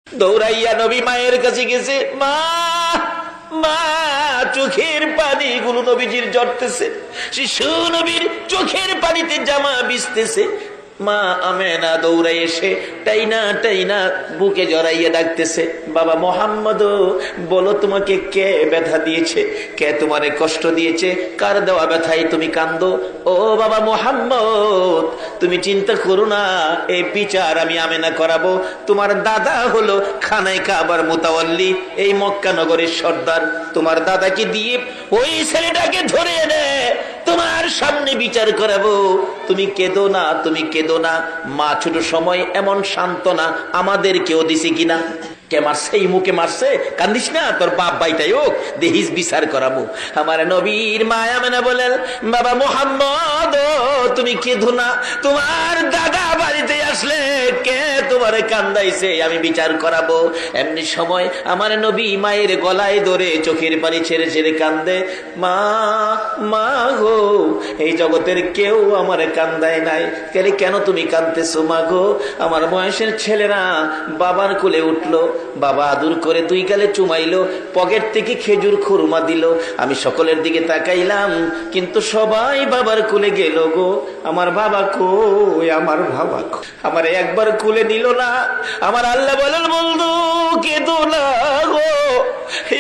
দৌড়াইয়া নবী মায়ের কাছে গেছে। মা মা, চোখের পানি গুলো নবীজির জড়তেছে, শিশু নবীর চোখের পানিতে জামা ভিজতেছে। মা আমেনা দৌড়াই এসে টাইনা টাইনা বুকে জড়াইয়া ডাকতেছে, বাবা মোহাম্মদ, বলো তোমাকে কে ব্যথা দিয়েছে, কে তোমারে কষ্ট দিয়েছে, কার দেওয়া ব্যথায় তুমি কান্দো? ও বাবা মোহাম্মদ, তুমি চিন্তা করো না, এই বিচার আমি আমেনা করাবো। তোমার দাদা হলো খানায় কাবার মুতাওয়াল্লি, এই মক্কা নগরের সর্দার। তোমার দাদাকে দিয়ে ওই ছেলেটাকে ধরে এনে তোমার সামনে বিচার করাবো। তুমি কেঁদো না, তুমি কেঁদো না। মা ছোট সময় এমন সান্ত্বনা আমাদের কেউ দিছে কিনা? কে মারছে? এই মুখে মারছে, কান্দিস না, তোর বাপ বাইটাই হোক, দেহিস বিচার করাবো। আমার নবীর মায়া মেনে বলেন, বাবা মোহাম্মদ, তুমি কেঁদো না, তোমার দাদা বাড়িতে আসলে কে তোমারে কান্দাইছে, আমি বিচার করাবো। এমনি সময় আমার নবী মায়ের গলায় ধরে চোখের পানি ছেড়ে ছেড়ে কান্দে, মা মা গো, এই জগতের কেউ আমার কান্দায় নাই, তাহলে কেন তুমি কান্দতেছো মা গো? আমার বয়সের ছেলেরা বাবার কোলে উঠলো, বাবা আদর করে দুই গালে চুমাইলো, পকেট থেকে খেজুর খুরমা দিল। আমি সকলের দিকে তাকাইলাম, কিন্তু সবাই বাবার কোলে গেল গো। আমার বাবা কই? আমার বাবা আমার একবার কোলে নিল না। আমার আল্লাহ বলেন, বন্ধু কেঁদো না গো,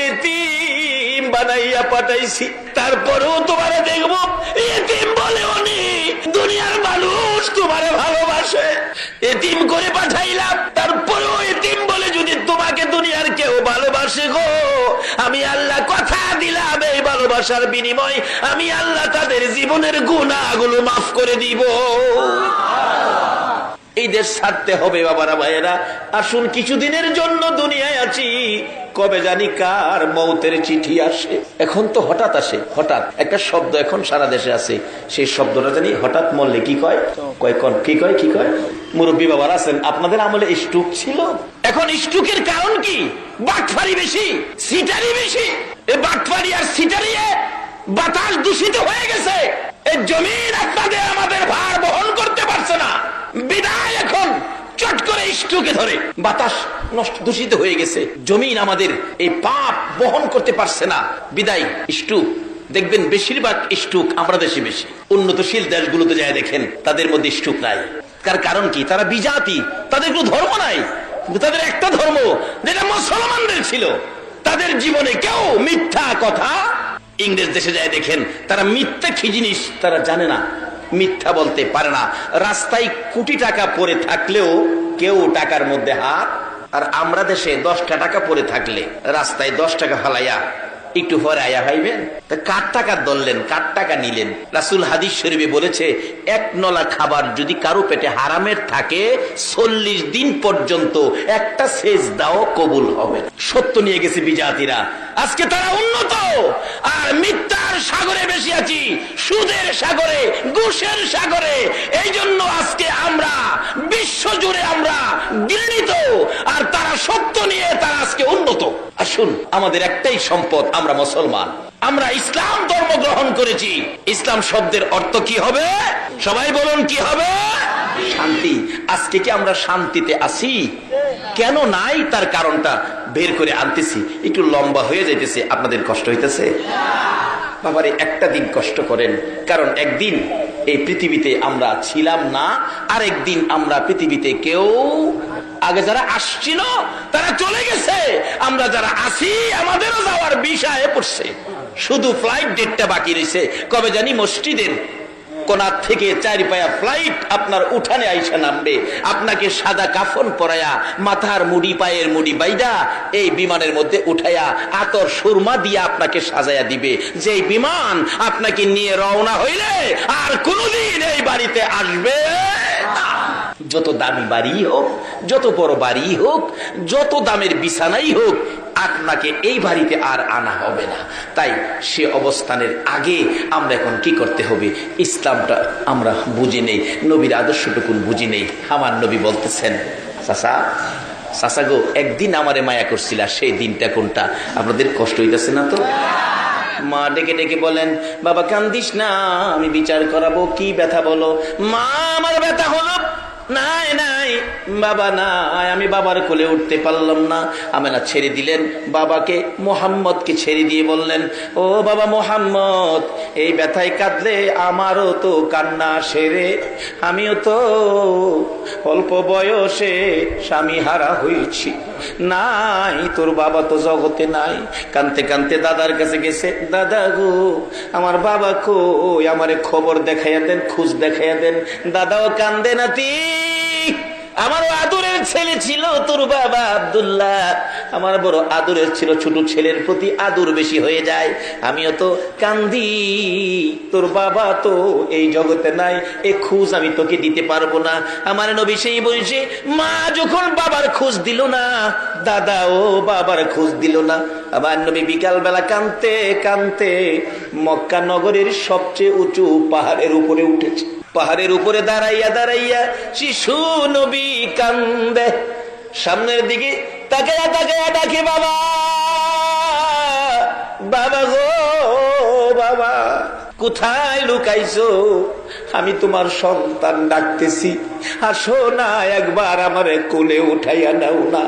এতিম বানাইয়া পাঠাইছি, তারপরেও তোমারে দেখবো এতিম বলে উনি। দুনিয়ার মানুষ তোমারে ভালোবাসে, এতিম করে পাঠাইলাম, তারপরেও এতিম বলে যদি তোমাকে দুনিয়ার কেউ ভালোবাসে গো, আমি আল্লাহ কথা দিলাম, এই ভালোবাসার বিনিময় আমি আল্লাহ তাদের জীবনের গুনাহগুলো মাফ করে দিব। এই দেশ ছাড়তে হবে বাবারা ভাইয়েরা। আসুন, কিছুদিনের জন্য দুনিয়ায় আছি, কবে জানি কার মৌতের চিঠি আসে। এখন তো হঠাৎ আসে, হঠাৎ একটা শব্দ এখন সারা দেশে আছে, সেই শব্দটা জানি হঠাৎ মরলে কি কয়, কি কয়, কি কয়? মুরব্বী বাবার আছেন, আপনাদের আমলে স্ট্রোক ছিল। এখন স্ট্রোকের কারণ কি? বাটফারি বেশি, সিটারি বেশি। এই বাটফারি আর সিটারিয়ে বাতাস দূষিত হয়ে গেছে। এই জমিন আপনাদের আমাদের ভার বহন করতে পারছে না, বিদায় এখন চট করে স্ট্রোকে ধরে বাতাস নষ্ট, দূষিত হয়ে গেছে। জমিন আমাদের এই পাপ বহন করতে পারছে না, বিদায় স্ট্রোক। দেখবেন বেশিরভাগ স্ট্রোক আমরা দেশে বেশি। উন্নতশীল দেশগুলোতে যায় দেখেন, তাদের মধ্যে স্ট্রোক নাই। তার কারণ কি? তারা বিজাতি, তাদের কোনো ধর্ম নাই, কিন্তু তাদের একটা ধর্ম যেটা মুসলমানদের ছিল। তাদের জীবনে কেউ মিথ্যা কথা, ইংরেজ দেশে যায় দেখেন, তারা মিথ্যা কি জিনিস তারা জানে না, মিথ্যা বলতে পারে না। রাস্তায় কোটি টাকা পড়ে থাকলেও কেউ টাকার মধ্যে হাত। আর আমরা দেশে 10টা টাকা পড়ে থাকলে রাস্তায় 10 টাকা ফালাইয়া একটু পরে আয়া হইবেন, কার টাকা ধরলেন, কার টাকা নিলেন? রাসূল হাদিস শরীফে বলেছে, এক নলা খাবার যদি কারো পেটে হারামের থাকে 40 দিন পর্যন্ত একটা সেজদাও কবুল হবে না। সত্য নিয়ে গেছে বিজাতিরা, আজকে তারা উন্নত, আর মিথ্যার সাগরে বেশি আছি, সুদের সাগরে, ঘুষের সাগরে। এই জন্য আজকে আমরা বিশ্ব জুড়ে আমরা ঘৃণিত, আর তারা সত্য নিয়ে তারা আজকে উন্নত। আসুন, আমাদের একটাই সম্পদ, আমরা মুসলমান, আমরা ইসলাম ধর্ম গ্রহণ করেছি। ইসলাম শব্দের অর্থ কি হবে? সবাই বলুন, কি হবে? শান্তি। আজকে কি আমরা শান্তিতে আছি? কেন নাই তার কারণটা বের করে আনতেছি। একটু লম্বা হয়ে যাইতেছে, আপনাদের কষ্ট হইতেছে? বাবারে, একটা দিন কষ্ট করেন, কারণ একদিন এই পৃথিবীতে আমরা ছিলাম না, আর একদিন আমরা পৃথিবীতে কেউ, আগে যারা আসছিল তারা চলে গেছে, আমরা যারা আছি আমাদেরও যাওয়ার বিষয়ে পড়ছে, শুধু ফ্লাইট ডেটটা বাকি রয়েছে। কবে জানি মসজিদের কোনার থেকে 4 পায়া ফ্লাইট আপনার উঠানে আইসা নামবে, আপনাকে সাদা কাফন পরায়া, মাথার মুড়ি, পায়ের মুড়ি বাইদা এই বিমানের মধ্যে উঠায়া আতর সুরমা দিয়া আপনাকে সাজায়া দিবে। যে বিমান আপনাকে নিয়ে রওনা হইলে আর কোনদিন এই বাড়িতে আসবে না। যত দামি বাড়ি হোক, যত বড় বাড়ি হোক, যত দামের বিছানাই হোক, আপনাকে এই বাড়িতে আর আনা হবে না। তাই সে অবস্থানের আগে আমরা এখন কি করতে হবে? ইসলামটা আমরা বুঝি নেই, নবীর আদর্শটুকুন বুঝি নেই। আমার নবী বলতেছেন, চাচা গো, একদিন আমারে মায়া করছিল, সেই দিনটা কোনটা? আপনাদের কষ্ট হইতেছে না তো? মা ডেকে ডেকে বলেন, বাবা কান্দিস না, আমি বিচার করাবো। কি ব্যথা বলো? মা, আমার ব্যথা হলো নাই নাই বাবা নাই, আমি বাবার কোলে উঠতে পারলাম না। আমেনা ছেড়ে দিলেন বাবাকে, মোহাম্মদকে ছেড়ে দিয়ে বললেন, ও বাবা মোহাম্মদ, এই ব্যথায় কাঁদলে আমারও তো কান্না সেরে, আমিও তো অল্প বয়সে স্বামী হারা হয়েছি, নাই তোর বাবা তো জগতে নাই। কানতে কানতে দাদার কাছে গেছে, দাদা গো আমার বাবা কই, আমারে খবর দেখাইয়া দেন, খোঁজ দেখাইয়া দেন। দাদাও কান্দে, নাতি আমারও আদরের ছেলে ছিল তোর বাবা আব্দুল্লাহ, আমার বড় আদরের ছিল, ছোট ছেলের প্রতি আদর বেশি হয়ে যায়, আমিও তো কান্দি, তোর বাবা তো এই জগতে নাই, এ খোঁজ আমি তোকে দিতে পারবো না। আমার নবী সেই বয়সে মা যখন বাবার খোঁজ দিল না, দাদা ও বাবার খোঁজ দিল না, আমার নবী বিকাল বেলা কানতে কানতে মক্কা নগরের সবচেয়ে উঁচু পাহাড়ের উপরে উঠেছে। পাহাড়ের উপরে দাঁড়াইয়া দাঁড়াইয়া শিশু নবী কান্দে, সামনের দিকে তাকাইয়া তাকাইয়া ডাকে, বাবা বাবা গো বাবা, কোথায় লুকাইছো? আমি তোমার সন্তান ডাকতেছি, আসো না একবার আমারে কোলে উঠাইয়া নাও না।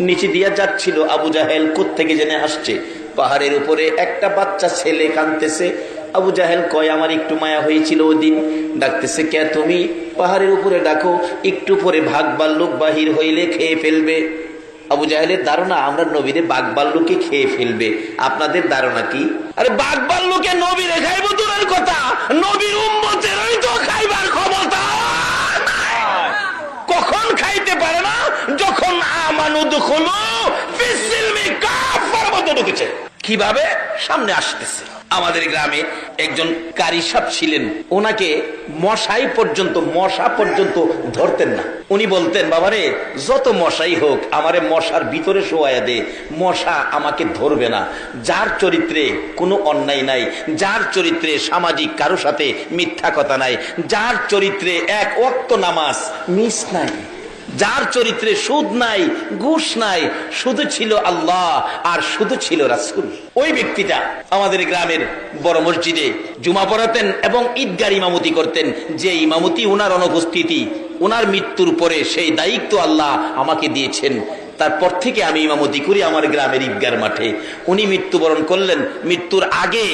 নিচে দিয়া যাচ্ছিল আবু জাহেল, কোত্থেকে জেনে আসছে। পাহাড়ের উপরে একটা বাচ্চা ছেলে কাঁদতেছে। আবু জাহেল কয়, আমার একটু মায়া হয়েছিল ওদিন। ডাকতেছে, কে তুমি? পাহাড়ের উপরে ডাকো, একটু পরে ভাগ ভাল্লুক বাহির হইলে খেয়ে ফেলবে। আবু জাহেলের ধারণা আমরা নবীরে বাঘ ভাল্লুকে খেয়ে ফেলবে, আপনাদের ধারণা কি? আরে বাঘ ভাল্লুকে নবীরে খাইব দূরের কথা, নবীর উম্মতেরই তো খাইবার ক্ষমতা কখন খাইতে পারে না? যখন আমানুদখুলু ফিস-সিলমি কাফার মধ্যে ঢুকেছে। কিভাবে? সামনে আসতেছে। আমাদের গ্রামে একজন কারি সাহেব ছিলেন, ওনাকে মশা পর্যন্ত ধরতেন না। উনি বলতেন, বাবারে যত মশাই হোক আমারে মশার ভিতরে শোয়াইয়া দে, মশা আমাকে ধরবে না। যার চরিত্রে কোনো অন্যায় নাই, যার চরিত্রে সামাজিক কারো সাথে মিথ্যা কথা নাই, যার চরিত্রে এক ওয়াক্ত নামাজ মিস নাই, যার চরিত্রে সুদ নাই, ঘুষ নাই, শুধু ছিল আল্লাহ আর শুধু ছিল রাসূল, ওই ব্যক্তিটা আমাদের গ্রামের বড় মসজিদে জুমা পড়াতেন এবং ঈদগার ইমামতি করতেন। যে ইমামতি ওনার অনুপস্থিতি, ওনার মৃত্যুর পরে সেই দায়িত্ব আল্লাহ আমাকে দিয়েছেন। তারপর থেকে আমি ইমামতি করি আমার গ্রামের ঈদগার মাঠে। উনি মৃত্যুবরণ করলেন, মৃত্যুর আগে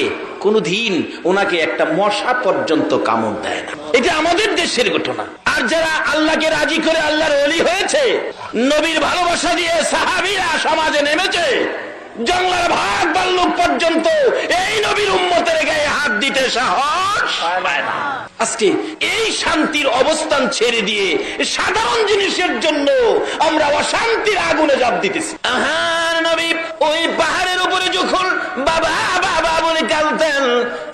কোনদিন ওনাকে একটা মশা পর্যন্ত কামড় দেয় না। এটা আমাদের দেশের ঘটনা। আর যারা আল্লাহকে রাজি করে আল্লাহর ওলি হয়েছে, নবীর ভালোবাসা দিয়ে সাহাবীরা সমাজে নেমেছে, জঙ্গলার ভাগ ভাল্লুক পর্যন্ত এই নবীর উম্মতের গায়ে হাত দিতে সাহস পায় না। আজকে এই শান্তির অবস্থান ছেড়ে দিয়ে সাধারণ জিনিসের জন্য আমরা অশান্তির আগুনে ঝাঁপ দিতেছি। আহার নবী ওই পাহাড়ের উপরে যখন বাবা বাবা বলে কাঁদতেন,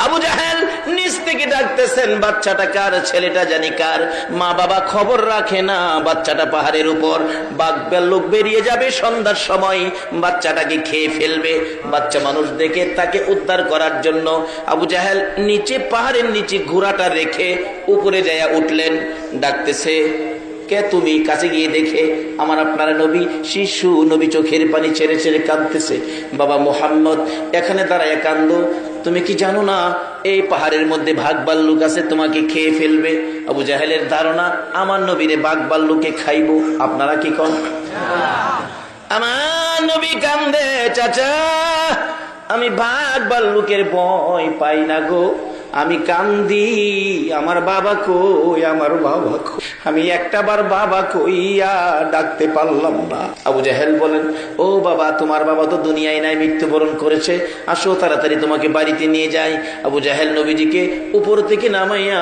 আবু জাহেল নিচ থেকে ডাকতেছেন, বাচ্চাটা কার, ছেলেটা জানি কার। মা বাবা খবর রাখে না, বাচ্চাটা পাহাড়ের উপর, বাঘ ভাল্লুক বেরিয়ে যাবে সন্ধ্যার সময়, বাচ্চাটাকে খেয়ে ফেলবে। বাচ্চা মানুষ দেখে তাকে উদ্ধার করার জন্য আবু জাহেল নিচে পাহাড়ের নিচে ঘোড়াটা রেখে উপরে যাইয়া উঠলেন। ডাকতেছে, কে তুমি? কাছে গিয়ে দেখে আমার আপনার নবী, শিশু নবী চোখের পানি ছেড়ে ছেড়ে কাঁদতেছে। বাবা মোহাম্মদ এখানে দাঁড়ায় কান্দো, তুমি কি জানো না এই পাহাড়ের মধ্যে বাঘ ভাল্লুক আছে, তোমাকে খেয়ে ফেলবে। আবু জাহেলের ধারণা আমার নবীরে বাঘ ভাল্লুকে খাইবো। আপনারা কি কন? আমার নবী কান্দে, চাচা আমি বাঘ ভাল্লুকের ভয় পাই না গো, আমি কান্দি, আমার বাবা কই, আমার বাবা কই, আমি একটাবার বাবা কইয়া ডাকতে পারলাম না। আবু জাহেল বলেন, ও বাবা, তোমার বাবা তো দুনিয়ায় নাই, মৃত্যুবরণ করেছে, আসো তাড়াতাড়ি তোমাকে বাড়িতে নিয়ে যাই। আবু জাহেল নবীজিকে উপর থেকে নামাইয়া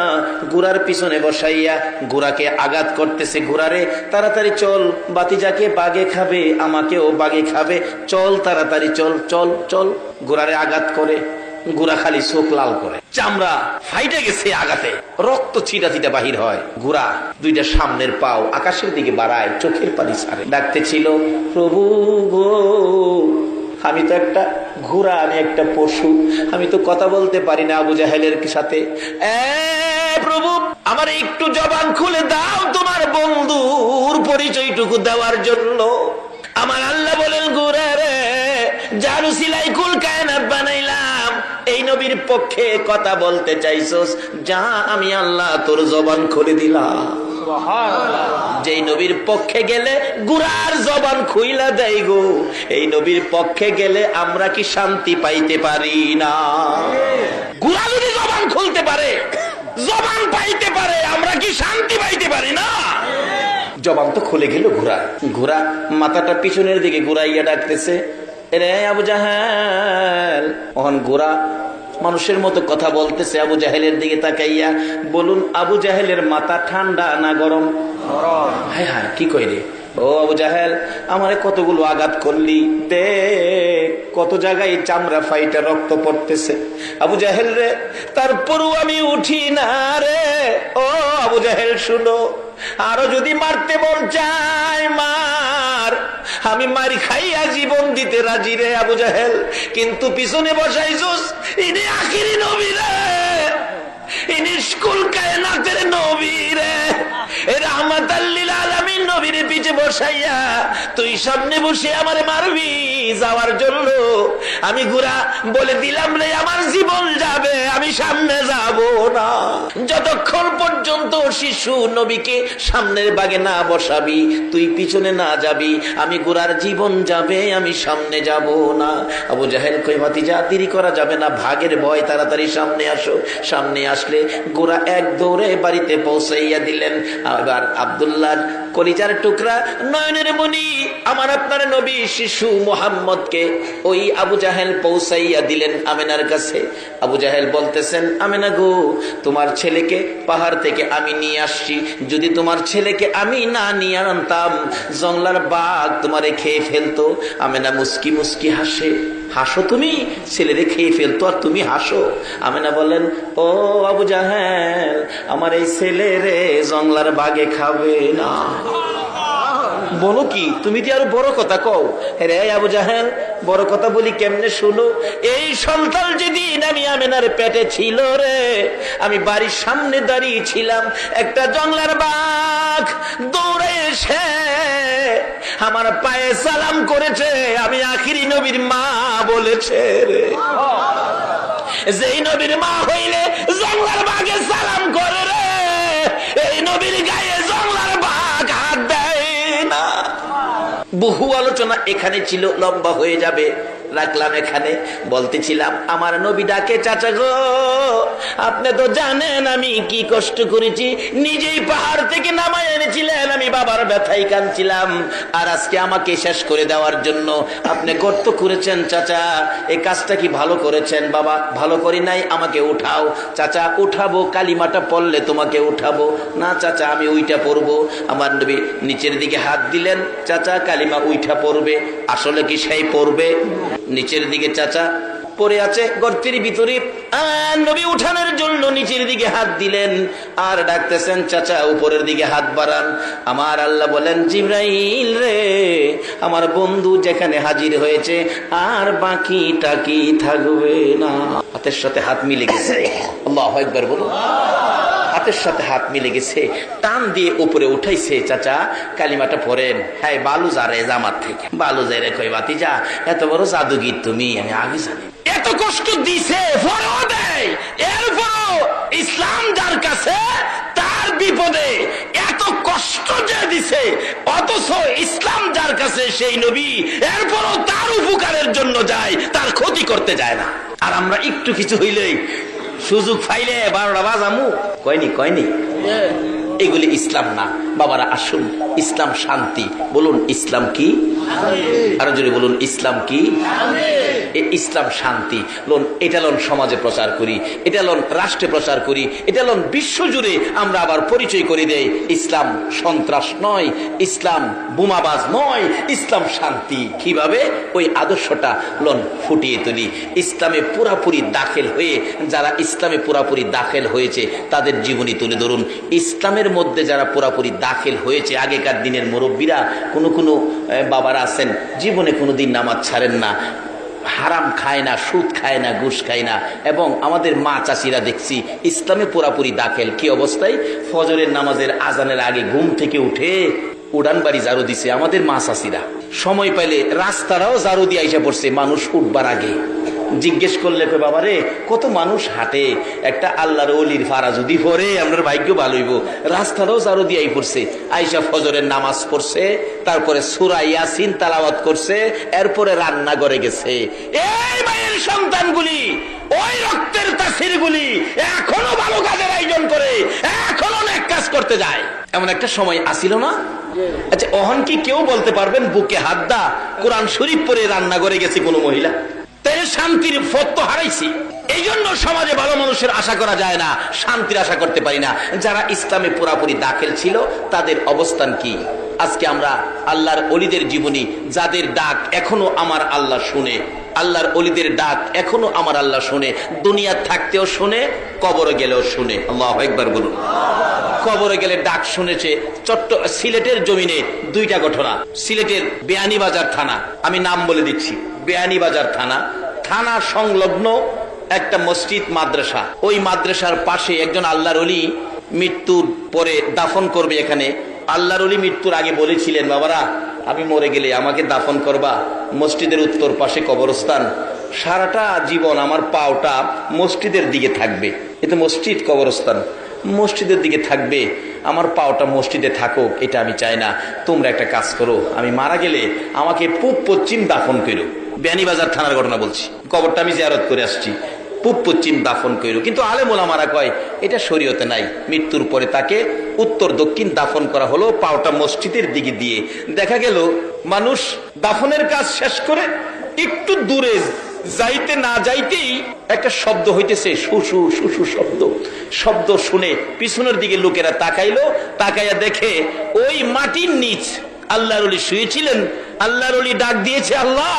ঘোড়ার পিছনে বসাইয়া ঘোড়াকে আঘাত করতেছে, ঘোড়ারে তাড়াতাড়ি চল, বাতিজাকে বাগে খাবে, আমাকেও বাগে খাবে, চল তাড়াতাড়ি চল চল চল। ঘোড়ারে আঘাত করে, ঘোড়া খালি চোখ লাল করে, চামড়া ফাইটে গেছে আঘাতে, রক্ত ছিটা ছিটা বাহির হয়। ঘোড়া দুইটা সামনের পাও আকাশের দিকে বাড়ায়, চোখের পানি ছাড়ে, ডাকতে ছিল, প্রভু গো, আমি তো একটা ঘোড়া, আমি একটা পশু, আমি তো কথা বলতে পারি না আবু জাহেলের সাথে। প্রভু আমার একটু জবান খুলে দাও তোমার বন্ধুর পরিচয়টুকু দেওয়ার জন্য। আমার আল্লাহ বলেন, ঘোড়া রে, যার উসিলায় কুল কায়নাত বানাইলাম, এই নবীর পক্ষে কথা বলতে চাইছস, যা আমি আল্লাহ তোর জবান খুলে দিলাম। যেই নবীর পক্ষে গেলে গুরার জবান খুইলা দেয় গো, এই নবীর পক্ষে গেলে আমরা কি শান্তি পাইতে পারি না? গুরা যদি জবান খুলতে পারে, জবান পাইতে পারে, আমরা কি শান্তি পাইতে পারি না? জবান তো খুলে গেল ঘোড়া, ঘোড়া মাথাটা পিছনের দিকে ঘুরাইয়া ডাকতেছে, রে আবু জাহেল। ওখান ঘোড়া মানুষের মতো কথা বলতেছে আবু জাহেলের দিকে তাকাইয়া, বলুন আবু জাহেলের মাথা ঠান্ডা না গরম? হায় হায়, কি কই রে? ও আবু জাহেল, আমারে কতগুলো আঘাত করলি, দেখ কত জায়গায় চামড়া ফাইটা রক্ত পড়তেছে। আবু জাহেল রে, তারপরও আমি উঠি না রে। ও আবু জাহেল শুনো, আরো যদি মারতে মন চায় মার, আমি মারি খাইয়া জীবন দিতে রাজি রে আবু জাহেল, কিন্তু পিছনে বসাইছস ইনি আখিরি নবী রে, ইনি স্কুল কায়নাতের নবী রে, রাহমাতাল লিল আলামিন নবীর পিছে বসাইয়া তুই সামনে বসে আমারে মারবি যাওয়ার জন্য। আমি গুরা বলে দিলাম রে, আমার জীবন যাবে, আমি সামনে যাব না। যতক্ষণ পর্যন্ত শিশু নবীকে সামনের বাগে না বসাবি, তুই পিছনে না যাবি, আমি গুরার জীবন যাবে, আমি সামনে যাব না। আবু জাহেল কই ভাতিজা, দেরি করা যাবে না, ভাগের ভয়, তাড়াতাড়ি সামনে আসো। সামনে আসলে গোরা এক দৌড়ে বাড়িতে পৌঁছাইয়া দিলেন। আবার আব্দুল্লাহ কলিজার টুকরা, নয়নের মণি, আমার আপনার নবী শিশু মুহাম্মদকে ওই আবু জাহেল পৌঁছাইয়া দিলেন আমেনার কাছে। আবু জাহেল বলতেছেন, আমেনা গো, তোমার ছেলেকে পাহাড় থেকে আমি নিয়ে আসছি, যদি তোমার ছেলেকে আমি না নিয়ে আনতাম জংলার বাঘ তোমারে খেয়ে ফেলতো। আমেনা মুস্কি মুস্কি হাসে। হাসো তুমি? ছেলেরে খেয়ে ফেলতো আর তুমি হাসো? আমেনা বলেন, ও আবু জাহেল, আমার এই ছেলেরে জংলার বাঘে খাবে না। বলো কি? তুমি তো আরো বড় কথা কও রে আবু জাহেল। বড় কথা বলি কেমনে শুনো। এই সন্তান যেদিন আমি আমেনার পেটে ছিল রে, আমি বাড়ির সামনে দাঁড়িয়ে ছিলাম, একটা জংলার বাঘ দৌড়ে এসে আমার পায়ে সালাম করেছে, আমি আখিরি নবীর মা বলেছে রে। যেই নবীর মা হইলে জংলার বাঘে সালাম করে রে, এই নবীর গায়ে জংলার বাঘ হাত দেয় না। বহু আলোচনা এখানে ছিল, লম্বা হয়ে যাবে, রাখলাম এখানে। বলতেছিলাম আমার নবী ডাকে, চাচা গো, আপনি তো জানেন আমি কি কষ্ট করেছি, নিজেই পাহাড় থেকে নামায় এনেছিলেন, আমি বাবার ব্যথায় কাঁদছিলাম, আর আজকে আমাকে শেষ করে দেওয়ার জন্য আপনি গর্ত করেছেন। চাচা, এই কাজটা কি ভালো করেছেন? বাবা, ভালো করি নাই, আমাকে উঠাও। চাচা, উঠাবো, কালিমাটা পড়লে তোমাকে উঠাবো। না চাচা, আমি উইটা পড়বো। আমার নবী নিচের দিকে হাত দিলেন, চাচা কালিমা উইঠা পড়বে। আসলে কি সেই পড়বে? নিচের দিকে চাচা পড়ে আছে গর্তের ভিতরে, নবী উঠানোর জন্য নিচের দিকে হাত দিলেন আর ডাকতেছেন, চাচা উপরের দিকে হাত বাড়ান। আমার আল্লাহ বলেন, জিবরাইল রে, আমার বন্ধু যেখানে হাজির হয়েছে আর বাকিটা কি থাকবে না। হাতের সাথে হাত মিলে গেছে। আল্লাহু আকবার বলো। হাতের সাথে হাত মিলে গেছে, টান দিয়ে উপরে উঠাইছে। চাচা কালিমাটা পড়েন। হ্যাঁ, বালু যারে জামাত থেকে বালু যারে কই ভাতিজা, এত বড় জাদুগির তুমি, আমি আগে জানি। এত কষ্ট দিছে, পরেও দেয়, এরপরও ইসলাম যার কাছে তার বিপদে এত কষ্ট যে দিছে, অথচ ইসলাম যার কাছে সেই নবী, এরপরও তার উপকারের জন্য যায়, তার ক্ষতি করতে যায় না। আর আমরা একটু কিছু হইলেই সুযোগ পাইলে 12টা বাজামু, কয়নি। এগুলি ইসলাম না। বাবারা আসুন, ইসলাম শান্তি। বলুন ইসলাম কি? আরো জোরে বলুন ইসলাম কি? ইসলাম শান্তি। লোন এটা লোন সমাজে প্রচার করি, এটা লোন রাষ্ট্রে প্রচার করি, এটা লোন বিশ্ব জুড়ে আমরা আবার পরিচয় করে দেই। ইসলাম সন্ত্রাস নয়, ইসলাম বোমাবাজ নয়, ইসলাম শান্তি। কিভাবে? ওই আদর্শটা লোন ফুটিয়ে তুলি। ইসলামে পুরাপুরি দাখিল হয়ে, যারা ইসলামে পুরাপুরি দাখিল হয়েছে তাদের জীবনী তুলে ধরুন। ইসলামের মধ্যে যারা পুরাপুরি দাখিল হয়েছে, আগেকার দিনের মুরব্বীরা, কোনো বাবারা আছেন জীবনে কোনোদিন নামাজ ছাড়েন না, হারাম খায় না, সুদ খায় না, ঘুষ খায় না, এবং আমাদের মা চাষিরা দেখছি ইসলামে পুরাপুরি দাখিল। কি অবস্থায়? ফজরের নামাজের আজানের আগে ঘুম থেকে উঠে উড়ান বাড়ি ঝাড়ু দিছে আমাদের মা চাষিরা। সময় পাইলে রাস্তাটাও ঝাড়ু দিয়ে আইসা পড়ছে মানুষ উঠবার আগে। জিজ্ঞেস করলে বাবা রে, কত মানুষ হাঁটে, একটা আল্লাহর ওলির ফারা যদি পড়ে আমরা ভাগ্য ভালো হইব। রাস্তাটাও জারু দিয়াই পড়ছে, আইসা ফজরের নামাজ পড়ছে, তারপরে সূরা ইয়াসিন তেলাওয়াত করছে, এরপরে রান্না করে গেছে। এই মায়ের সন্তানগুলি, ওই রক্তের তাসিরগুলি এখনো ভালো কাজের আয়োজন করে, এখনো নেক কাজ করতে যায়। এমন একটা সময় আসিল না? আচ্ছা, অহন কি কেউ বলতে পারবেন বুকে হাত দা কোরআন শরীফ পড়ে রান্না করে গেছে কোন মহিলা? তাই শান্তির পথ তো হারাইছি। এই জন্য সমাজে ভালো মানুষের আশা করা যায় না, শান্তির আশা করতে পারি না। যারা ইসলামে পুরাপুরি দাখিল ছিল তাদের অবস্থান কি? আজকে আমরা আল্লাহর ওলিদের জীবনী, যাদের ডাক এখনো আমার আল্লাহ শুনে, আল্লাহর ওলিদের ডাক এখনো আমার আল্লাহ শুনে, দুনিয়া থাকতেও শুনে, কবরে গেলেও শুনে। আল্লাহু আকবার বলুন। কবরে গেলে ডাক শুনেছে। সিলেটের জমিনে দুইটা ঘটনা। সিলেটের বেয়ানীবাজার থানা, আমি নাম বলে দিচ্ছি, বেয়ানীবাজার থানা, থানা সংলগ্ন একটা মসজিদ মাদ্রাসা। ওই মাদ্রাসার পাশে একজন আল্লাহর ওলি মৃত্যুর পরে দাফন করবে। এখানে আল্লাহর ওলি মৃত্যুর আগে বলেছিলেন, বাবারা আমি মরে গেলে আমাকে দাফন করবা মসজিদের উত্তর পাশে কবরস্থান, সারাটা জীবন আমার পাওটা মসজিদের দিকে থাকবে। এতে মসজিদ কবরস্থান মসজিদের দিকে থাকবে, আমার পাওটা মসজিদে থাকুক, এটা আমি চাই না। তোমরা একটা কাজ করো, আমি মারা গেলে আমাকে পূব পশ্চিম দাফন করো। বেয়ানীবাজার থানার ঘটনা বলছি, কবরটা আমি জিয়ারত করে আসছি, পূব পশ্চিম দাফন করো। কিন্তু আলেম ওলামারা কয় এটা শরীয়তে নাই। মৃত্যুর পরে তাকে উত্তর দক্ষিণ দাফন করা হলো, পাওটা মসজিদের দিকে দিয়ে। দেখা গেল মানুষ দাফনের কাজ শেষ করে একটু দূরে যাইতে না যাইতেই একটা শব্দ হইতেছে, শুশু শুশু শব্দ। শব্দ শুনে পিছনের দিকে লোকেরা তাকাইলো, তাকাইয়া দেখে ওই মাটির নিচ আল্লাহর ওলি শুয়েছিলেন। আল্লাহর ওলি ডাক দিয়েছে, আল্লাহ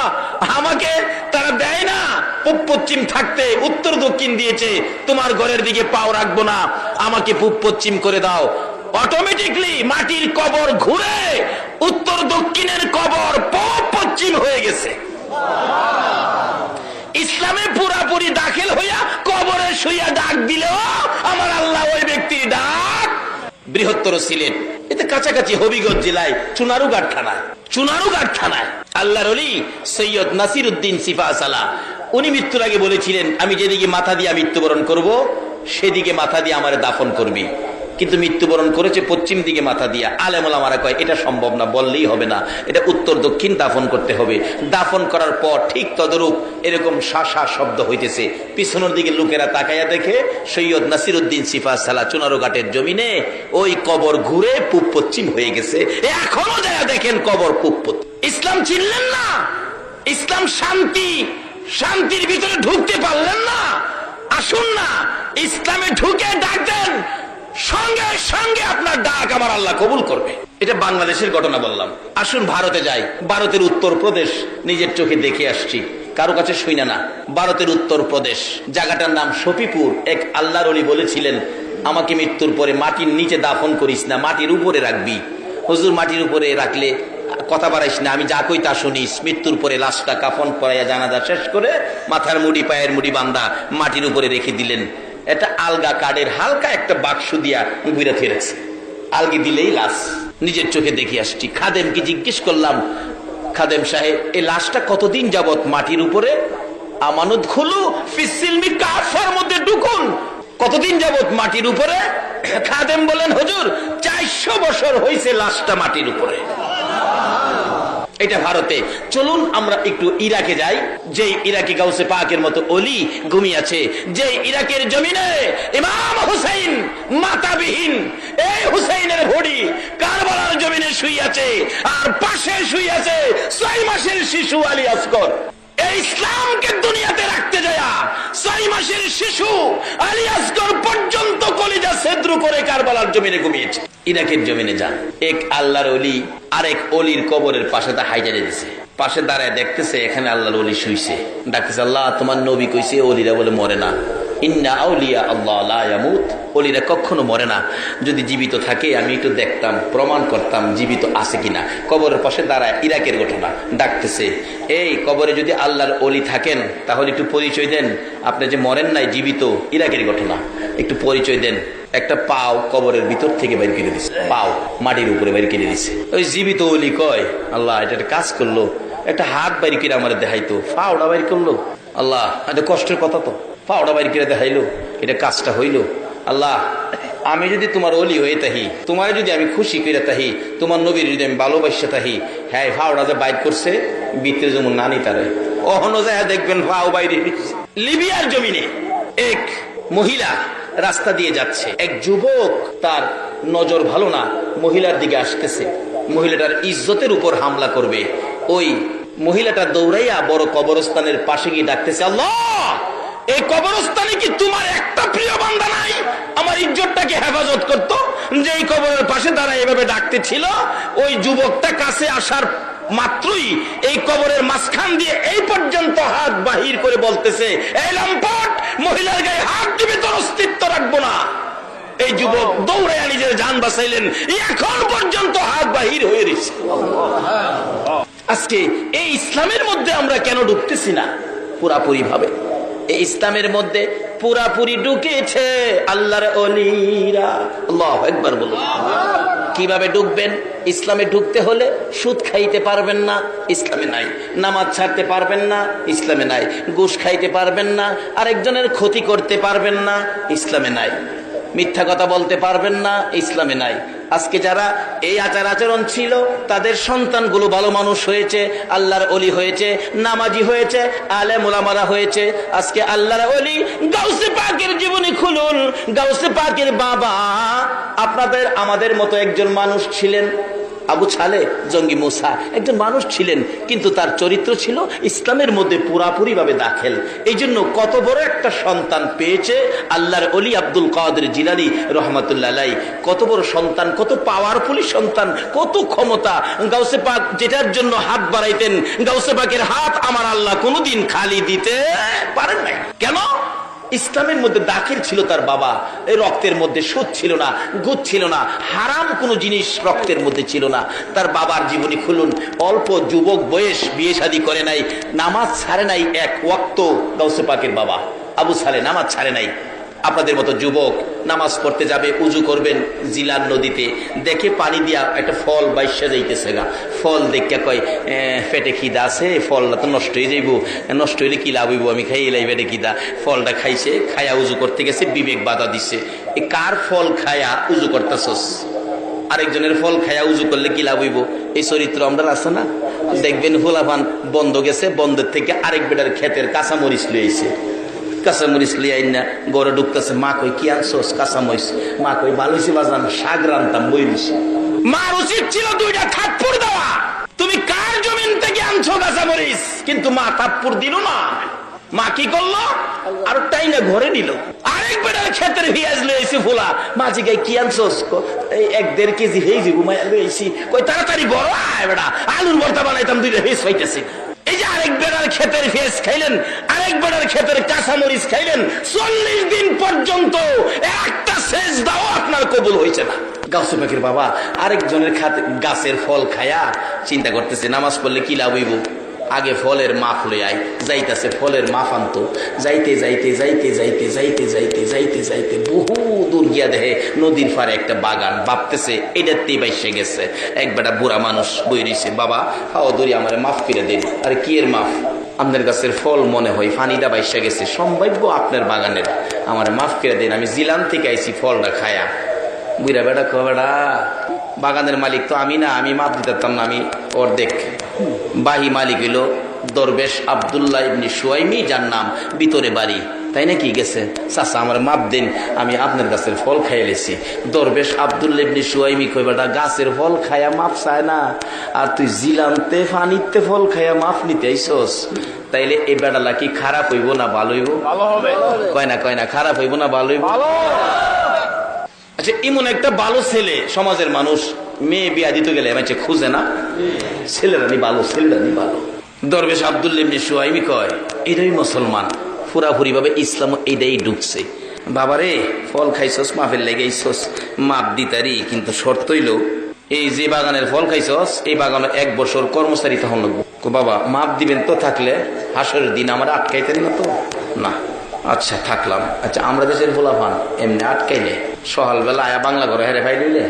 আমাকে তারা দেয় না পূব পশ্চিম থাকতে, উত্তর দক্ষিণ দিয়েছে, তোমার ঘরের দিকে পাও রাখবো না, আমাকে পূব পশ্চিম করে দাও। অটোমেটিকলি মাটির কবর ঘুরে উত্তর দক্ষিণের কবর পূব পশ্চিম হয়ে গেছে। ইসলামে পুরাপুরি দাখিল হইয়া কবরে শুইয়া ডাক দিলেও আমার আল্লাহ ওই ব্যক্তির ডাক। বৃহত্তর সিলেট, এতে কাছাকাছি হবিগঞ্জ জেলায় চুনারুঘাট থানায়, চুনারুঘাট থানায় আল্লাহর ওলি সৈয়দ নাসির উদ্দিন সিফা সালাহ, উনি মৃত্যুর আগে বলেছিলেন, আমি যেদিকে মাথা দিয়ে মৃত্যুবরণ করব সেদিকে মাথা দিয়ে আমার দাফন করবি। কিন্তু মৃত্যুবরণ করেছে পশ্চিম দিকে মাথা দিয়া। আলেম ওলামারা কয় এটা সম্ভব না, বললেই হবে না, এটা উত্তর দক্ষিণ দাফন করতে হবে। দাফন করার পর ঠিক তদরূপ এরকম শাসা শব্দ হইতেছে। পিছনের দিকে লোকেরা তাকাইয়া দেখে সৈয়দ নাসির উদ্দিন সিফা সালাহ চুনারুঘাটের জমিনে ওই কবর ঘুরে পূব পশ্চিম হয়ে গেছে। এখনো যারা দেখেন কবর পূব পশ্চিম। ইসলাম চিনলেন না, ইসলাম শান্তি, শান্তির ভিতরে ঢুকতে পারলেন না। আসুন না ইসলামে ঢুকে ডাক দেন, সঙ্গে সঙ্গে আপনার ডাক আমার আল্লাহ কবুল করবে। এটা বাংলাদেশের ঘটনা বললাম। আসুন ভারতে যাই। ভারতের উত্তরপ্রদেশ নিজের চোখে দেখে আসছি, কারো কাছে শুইনা না। ভারতের উত্তরপ্রদেশ, জায়গাটার নাম শফিপুর। এক আল্লাহর ওলি বলেছিলেন, আমাকে মৃত্যুর পরে মাটির নিচে দাফন করিস না, মাটির উপরে রাখবি। হুজুর মাটির উপরে রাখলে কথা বাড়াইস না, আমি যা কই তা শুনিস। মৃত্যুর পরে লাশটা কাফন পরাইয়া জানাজা শেষ করে মাথার মুড়ি পায়ের মুড়ি বান্ধা মাটির উপরে রেখে দিলেন। এটা আলগা কাঠের হালকা একটা বাক্স দিয়া ঘুরে ফিরেছে, আলগি দিলেই লাশ। নিজের চোখে দেখে আসছি। খাদেমকে জিজ্ঞেস করলাম, খাদেম সাহেব এই লাশটা কতদিন যাবত মাটির উপরে? আমানত খুলু ফিসিলমি কাফার মধ্যে ঢুকুন, কতদিন যাবত মাটির উপরে? খাদেম বলেন, হুজুর 400 বছর হয়েছে লাশটা মাটির উপরে। এটা ভারতে। চলুন আমরা একটু ইরাকে যাই, যে ইরাকি গাউসে পাকের মতো অলি ঘুমিয়ে আছে, যে ইরাকের জমিনে ইমাম হুসাইন মাতাবিহীন, এই হুসাইনের ভড়ি কারবালার জমিনে শুয়ে আছে, আর পাশে শুয়ে আছে 6 মাসের শিশু আলী আসগর। এই ইসলামকে দুনিয়াতে রাখতে যায় 6 মাসের শিশু আলী আসগর পর্যন্ত কলিজা ছেদ্র করে কারবালার জমিনে ঘুমিয়েছে। ইরাকের জমিনে যান, এক আল্লাহর ওলি আরেক অলির কবরের পাশে তা হাইজারে দিছে। পাশে দাঁড়ায় দেখতেছে এখানে আল্লাহর ওলি শুইছে, ডাকতেছে, আল্লাহ তোমার নবী কইছে ওলিরা বলে মরে না, ইন্না আউলিয়া আল্লাহ লা ইয়ামুত, ওলিরা কখনো মরে না। যদি জীবিত থাকে আমি একটু দেখতাম, প্রমাণ করতাম জীবিত আছে কিনা। কবরের পাশে দাঁড়ায় ইরাকের ঘটনা, ডাকতেছে, এই কবরে যদি আল্লাহর ওলি থাকেন তাহলে একটু পরিচয় দেন, আপনি যে মরেন নাই জীবিত। ইরাকের ঘটনা, একটু পরিচয় দেন। একটা পাও কবরের ভিতর থেকে বের করে দিছে, পাও মাটির উপরে বের করে দিছে। ওই জীবিত ওলি কয়, আল্লাহ এটা একটা কাজ করলো, একটা হাত বাইর করে আমার দেখাইতো, পাওটা বাইর করলো। আল্লাহ, এটা কষ্টের কথা তো, পাওড়া বাইর করে দেখাইলো, এটা কাজটা হইল। আল্লাহ, আমি যদি তোমার ওলি হয়ে তাহি, তোমার যদি আমি খুশি করে তাহি, তোমার নবীর যদি আমি ভালোবাসা তাহি, হ্যাঁ ফাওড়া যে বাইর করছে ভিতরে যেমন নানি তারে অহনো যায় দেখবেন ফাও বাইরে। লিবিয়ার জমিনে এক মহিলা রাস্তা দিয়ে যাচ্ছে, এক যুবক তার নজর ভালো না, মহিলার দিকে আসতেছে, মহিলাটার ইজ্জতের উপর হামলা করবে। ওই মহিলাটা দৌড়াইয়া বড় কবরস্থানের পাশে গিয়ে ডাকতেছে, আল্লাহ, এই কবরস্থানে কি তোমার একটা প্রিয় বান্দা নাই আমার ইজ্জতটাকে হেফাজত করতো? যে এই কবরের পাশে তারা এভাবে ডাকতেছিল, ওই যুবকটা কাছে আসার মাত্রই এই কবরের মাঝখান দিয়ে এই পর্যন্ত হাত বাহির করে বলতেছে, এই লম্পট, মহিলার গায়ে হাত দিবে তোর অস্তিত্ব রাখবো না। এই যুবক দৌড়াইয়া নিজের জান বাঁচাইলেন, এখন পর্যন্ত হাত বাহির হয়ে রয়েছে। আজকে এই ইসলামের মধ্যে আমরা কেন ঢুকতেছি না পুরাপুরি ভাবে? এই ইসলামের মধ্যে পুরাপুরি ঢুকেছে আল্লাহর ওলিরা। আল্লাহু আকবার বলুন। কিভাবে ঢুকবেন? ইসলামে ঢুকতে হলে সুদ খাইতে পারবেন না, ইসলামে নাই। নামাজ ছাড়তে পারবেন না, ইসলামে নাই। ঘুষ খাইতে পারবেন না, আরেকজনের ক্ষতি করতে পারবেন না, ইসলামে নাই। মিথ্যা কথা বলতে পারবেন না, ইসলামে নাই। আজকে যারা এই আচার আচরণ ছিল তাদের সন্তানগুলো ভালো মানুষ হয়েছে, আল্লাহর ওলি হয়েছে, নামাজি হয়েছে, আলেম ওলামারা হয়েছে। আজকে আল্লাহর ওলি গাউসে পাকের জীবনী খুলুন, গাউসে পাকের বাবা আপনাদের আমাদের মতো একজন মানুষ ছিলেন, আবু ছালে জঙ্গি মুসা একজন মানুষ ছিলেন, কিন্তু তার চরিত্র ছিল ইসলামের মধ্যে পুরাপুরি ভাবে দাখিল। এই জন্য কত বড় একটা সন্তান পেয়েছে আল্লাহর ওলি আব্দুল কাদের জিলানী রহমাতুল্লাহ আলাইহি। কত বড় সন্তান, কত পাওয়ারফুলি সন্তান, কত ক্ষমতা। গাউসে পাক যেটার জন্য হাত বাড়াইতেন, গাউসে পাকের হাত আমার আল্লাহ কোনোদিন খালি দিতে পারেন নাই। কেন? ইসলামের মধ্যে দাখিল ছিল তার বাবা। এই রক্তের মধ্যে সুদ ছিল না, গুদ ছিল না, হারাম কোনো জিনিস রক্তের মধ্যে ছিল না। তার বাবার জীবনী খুলুন, অল্প যুবক বয়স, বিয়ে শাদী করে নাই, নামাজ ছাড়ে নাই এক ওয়াক্ত। গাউসে পাকের বাবা আবু সালে নামাজ ছাড়ে নাই। আপনাদের মতো যুবক নামাজ পড়তে যাবে, উজু করবেন জিলান নদীতে, দেখে পানি দিয়া একটা ফল বাইশা যাইতেছে গা, ফল দেখে কয় পেটে খিদা আছে, ফলটা তো নষ্ট হয়ে যাইব, নষ্ট হইলে কি লাভ হইব, আমি খাই এলাই পেটে খিদা। ফলটা খাইছে, খায়া উজু করতে গেছে, বিবেক বাধা দিচ্ছে, এ কার ফল খায়া উজু করতেছস? আরেকজনের ফল খায়া উজু করলে কি লাভ হইব? এই চরিত্র আমরা আছে না? দেখবেন হোলাফান বন্ধ গেছে, বন্ধের থেকে আরেক বেটার ক্ষেতের কাঁচামরিচ লইছে, কাঁচামরিচ লিয়ে আইন না গড়ে ঢুকতেছে, মা কই কি আনছোস? কাঁচামরিচ। মা কই ভালো হয়েছে বাজান, শাক রান্তাম বইলিস। মার উচিত ছিল দুইটা থাপ্পড় দেওয়া, তুমি কার জমিন থেকে আনছো কাঁচামরিচ? কিন্তু মা থাপ্পড় দিল না। মা কি করলো? আর তাই না ঘরে নিল। আরেক বেটার ক্ষেতের পেঁয়াজ লইছি ফোলা, মা জিগাই কি আনছোস? এই 1-1.5 কেজি হয়ে যাবো মায়া লইছি। কই তাড়াতাড়ি বড় আয় বেটা, আলুর ভর্তা বানাইতাম, দুইটা হেস পাইতেছি। এই যে আরেক বেড়ার ক্ষেতের ফেস খাইলেন, আরেক বেড়ার ক্ষেতের কাঁচামরিচ খাইলেন, 40 দিন পর্যন্ত একটা সেচ দাও আপনার কবুল হয়েছে না। গাউসে পাকের বাবা আরেকজনের গাছের ফল খায়া চিন্তা করতেছে নামাজ পড়লে কি লাভ হইব, আগে ফলের মাফ লই আই। যাইতেছে ফলের মাফ আনতো, যাইতে যাইতে যাইতে যাইতে যাইতে যাইতে যাইতে যাইতে বহু দূর গিয়া দেখে নদীর পারে একটা বাগান, ভাবতেছে এটাতেই বাইসে গেছে। এক বেটা বুড়া মানুষ বই রইছে, বাবা হাও দূরি আমার মাফ করে দিন। আরে কি এর মাফ? আপনার গাছের ফল মনে হয় পানিটা বাইসে গেছে, সম্ভাব্য আপনার বাগানের, আমার মাফ করে দিন, আমি জিলান থেকে আইছি ফলটা খায়া। বুড়া বেটা কো বেটা বাগানের মালিক তো আমি না, আমি মাপ দিতাম না, আমি অর্ধেক। বাহি মালিক হইল দরবেশ আব্দুল্লাহ ইবনে সুয়াইমি, যার নাম ভিতরে বাড়ি। তাই নাকি? গেছে, চাচা আমার মাপ দিন, আমি আপনার গাছের ফল খাইলেছি। দরবেশ আব্দুল্লাহ ইবনে সুয়াইমি কই বেটা গাছের ফল খায়া মাপ চায় না, আর তুই জিলানতে পানিতে ফল খায়া মাপ নিতে আইসস, তাইলে এই বেটালা কি খারাপ হইব না ভালো হইব? কয় না খারাপ হইব না ভালো হইব? আচ্ছা, এমন একটা ভালো ছেলে সমাজের মানুষ মেয়ে বিয়া দিতে গেলে আমাকে খুঁজে না, ছেলেরা নি ভালো, ছেলেরা নি ভালো। দরবেশ আব্দুল্লাহ ইবনে সুয়াইমি কয় এটাই মুসলমান, পুরাপুরি ভাবে ইসলাম এইটাই ঢুকছে। বাবারে ফল খাইছস, মাফের লেগেইছস, মাপ দিতারি, কিন্তু শর্ত হইল এই যে বাগানের ফল খাইছস এই বাগানে 1 বছর কর্মচারী তখন লাগবো। বাবা মাপ দিবেন তো, থাকলে হাসরের দিন আমার আটকাইতেন না তো? না। আচ্ছা থাকলাম। আচ্ছা আমরা দেশের ফোলাফান এমনি আটকাইলে সকালবেলা আয়া বাংলা ঘরে হেরে ভাই লইলে,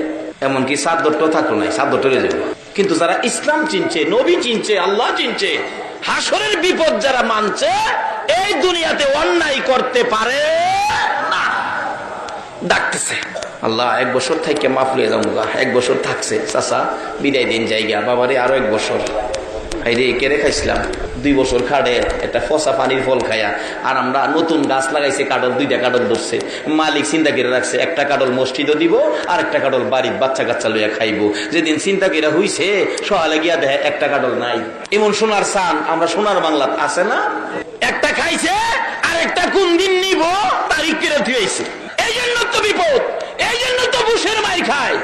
এমনকি 7 দরটাও থাকলো নাই, 7 দরটা যাবো। কিন্তু যারা ইসলাম চিনছে, নবী চিনছে, আল্লাহ চিনছে, হাসরের বিপদ যারা মানছে, এই দুনিয়াতে অন্যায় করতে পারে না। ডাকতেছে আল্লাহ, 1 বছর থেকে মাফ লিয়ে যাবো, 1 বছর থাকছে, চাচা বিদায় দিন জায়গা, বাবারে আরো 1 বছর। রে কেড়ে খাইছিলাম 2 বছর খাড়ে একটা ফসা পানির ফল খায়া, আর আমরা নতুন গাছ লাগাইছে, কাটল 2টা কাটল ধরছে, মালিক চিন্তা করে রাখছে, একটা কাটল মসজিদও দিব আর একটা কাটল বাড়ির বাচ্চা কাচ্চা লইয়া খাইবো। যেদিন চিন্তা করে হইছে সকালে গিয়া দেখে একটা কাটল নাই। এমন সোনার সান আমরা সোনার বাংলা আছে না, একটা খাইছে আর একটা কোন দিন নিব তারিখ কেড়ে থুয়েছে। এই জন্য তো বিপদ, এই জন্য তো বুশের মাই খায়।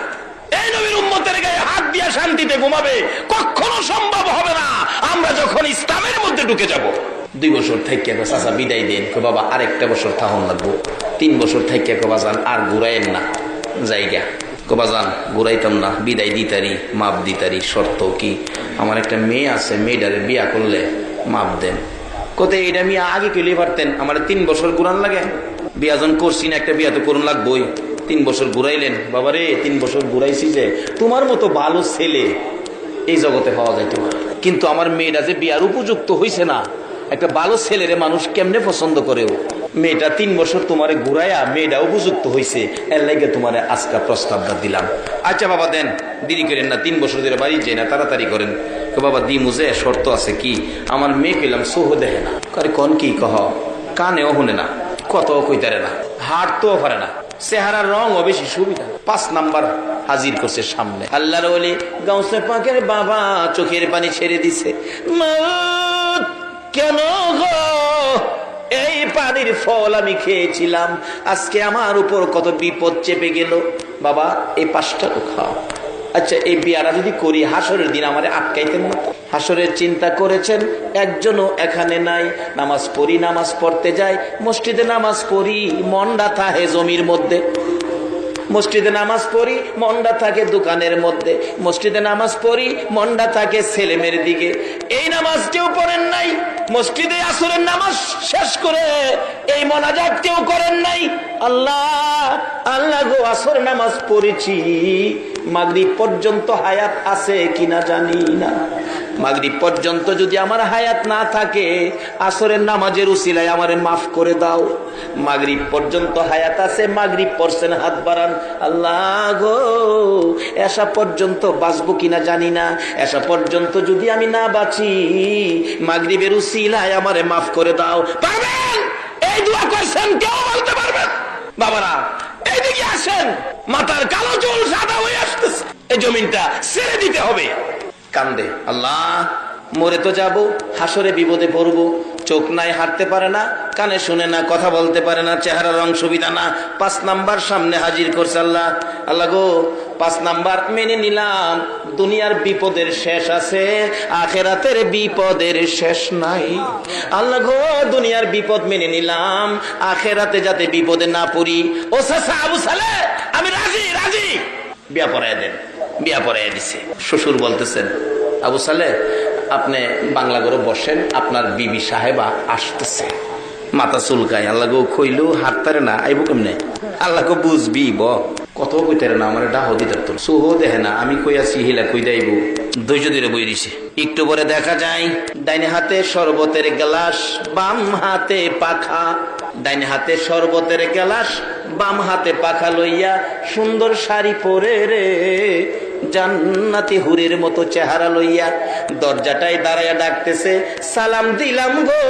এই নবীর উম্মতের গায়ে হাত দিয়া শান্তিতে ঘুমাবে কখনো সম্ভব হবে না আমরা যখন ইসলামের মধ্যে ঢুকে যাব। 2 বছর থেকে চাচা বিদায় দেন, বাবা আরেকটা বছর থাকুন লাগবো। 3 বছর থেকে বাজান আর ঘুরাইন না জায়গা, বাজান ঘুরাইতাম না, বিদায় দিতারি, মাপ দিতারি। শর্ত কি? আমার একটা মেয়ে আছে, মেয়েটারে বিয়া করলে মাপ দেন। কোথায় এটা মেয়ে আগে কেলে পারতেন, আমার 3 বছর ঘুরান লাগে। বিয়া যখন করছি না, একটা বিয়া তো করুন লাগবোই। 3 বছর ঘুরাইলেন, বাবা রে 3 বছর ঘুরাইছি যে তোমার মতো ভালো ছেলে এই জগতে পাওয়া যায় তোমার। কিন্তু আমার মেয়েটা যে বিয়ার উপযুক্ত হয়েছে না, একটা ভালো ছেলেরে মানুষ কেমনে পছন্দ করেও। মেয়েটা 3 বছর তোমারে ঘুরাইয়া মেয়েটা উপযুক্ত হয়েছে, এর লাগে তোমারে আজকা প্রস্তাবটা দিলাম। আচ্ছা বাবা দেন, দেরি করেন না, 3 বছর ধরে বাড়ি যাই না, তাড়াতাড়ি করেন। বাবা দি মুজে শর্ত আছে কি? আমার মেয়ে পেলাম সোহ দেখে না, কারে কন কি কহ, কানেও শুনে না, কত কইতারে না, হাঁটতেও পারে না, চেহারার রং ও বেশি সুবিধা। 5 নাম্বার হাজির করছে সামনে। আল্লাহর ওলি গাউসে পাকের বাবা চোখের পানি ছেড়ে দিছে। মৌত কেন গো, এই পানির ফল আমি খেয়েছিলাম, আজকে আমার উপর কত বিপদ চেপে গেল। বাবা এই 5টা তো খাও। আচ্ছা এই বিয়ারা যদি করি হাসরের দিন আমারে আটকাইতেন না? হাসরের চিন্তা করেছেন, একজনও এখানে নাই। নামাজ পড়ি, নামাজ পড়তে যাই, মসজিদে নামাজ পড়ি, মন্ডা থাকে জমির মধ্যে। মসজিদে নামাজ পড়ি, মন্ডা থাকে দোকানের মধ্যে। মসজিদে নামাজ পড়ি, মন্ডা থাকে ছেলেমেয়ের দিকে। এই নামাজ কেউ পড়েন নাই, মসজিদে আসরের নামাজ শেষ করে এই মোনাজাত কেউ করেন নাই। আল্লাহ আল্লাহ গো, আসর নামাজ পড়েছি, মাগরিব পর্যন্ত হায়াত আছে কিনা জানি না। মাগরিব পর্যন্ত যদি আমার হায়াত না থাকে, আসরের নামাজের উসিলায় আমারে মাফ করে দাও। মাগরিব পর্যন্ত হায়াত আছে, মাগরিব পড়ছেন, হাত বাড়ান। আল্লাহ গো, এসা পর্যন্ত বাঁচবো কিনা জানি না। এসা পর্যন্ত যদি আমি না বাঁচি, মাগরিবের উসিলায় আমারে মাফ করে দাও। পারবেন? এই দোয়া করছেন কেউ বলতে পারবেন? বাবারা এইদিকে আসেন, মাথার কালো চুল সাদা হয়ে আসতেছে, এই জমিনটা ছেড়ে দিতে হবে। কান্দে, আল্লাহ মরে তো যাব, হাসরে বিপদে পড়বো। চোখ নাই, হাঁটতে পারে না, কানে শুনে না, কথা বলতে পারে না, চেহারার রং সুবিধা না। 5 নাম্বার সামনে হাজির করছে। আল্লাহ আল্লাহ গো, 5 নাম্বার মেনে নিলাম, দুনিয়ার বিপদের শেষ আছে, আখেরাতের বিপদের শেষ নাই। আল্লাহ গো, দুনিয়ার বিপদ মেনে নিলাম, আখেরাতে যাতে বিপদে না পড়ি। ও চাচা আবু সালে, আমি রাজি রাজি, বিয়া পড়াইয়া দেন। বিয়া পড়াইয়া দিছে। শ্বশুর বলতেছেন, আবু সালে আপনি বাংলা করে বসেন, আপনার বিবি সাহেবা আসতেছে। মাথা চুলকায়, আল্লাহ গো কইলো হাঁটতারে না, আইব কেমনে? আল্লাহ গো বুঝবি ব, কত কইতারে না, আমার ডাহ দিতে তোর সুহ দেখে না, আমি কইয়াছি হিলা কই দাইব। ধৈর্য ধরে বই দিছে। একটু পরে দেখা যায় ডাইনে হাতে শরবতের গ্লাস, বাম হাতে পাখা। ডাইনে হাতে শরবতের গ্লাস, বাম হাতে পাখা লইয়া সুন্দর শাড়ি পরে রে, জান্নাতি হুরের মতো চেহারা লইয়া দরজাটায় দাঁড়াইয়া ডাকতেছে, সালাম দিলাম গো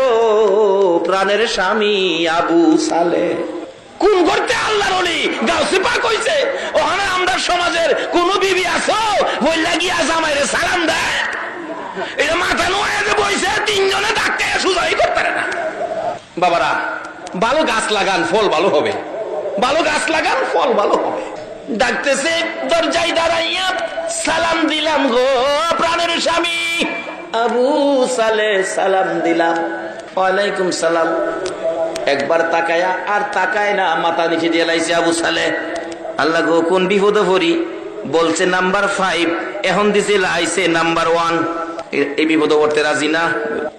প্রাণের স্বামী আবু সালে। কোন করতে আল্লাহর ওলি গাউসে পাক হইছে। ওখানে আমরা সমাজের কোন বিবি আছো বইলা গিয়া জামাইরে সালাম দেয়? এটা মাথা নোয়া যে বইছে, 3 জনে ডাকতে সুজাই করতে না। বাবারা ভালো গাছ লাগান, ফল ভালো হবে। ভালো গাছ লাগান, ফল ভালো হবে। ডাকতেছে, দরজায় দাঁড়াইয়া সালাম দিলাম গো প্রাণের স্বামী আবু সালে, সালাম দিলাম। ওয়ালাইকুম সালাম। একবার তাকায়া আর তাকায় না, মাথা নিচে দিয়ে লাইছে আবু সালে। আল্লাহ গো কোন বিপদে পড়ি, বলছে নাম্বার 5, এখন দিছে লাইছে নাম্বার 1। এই বিপদে পড়তে রাজি না।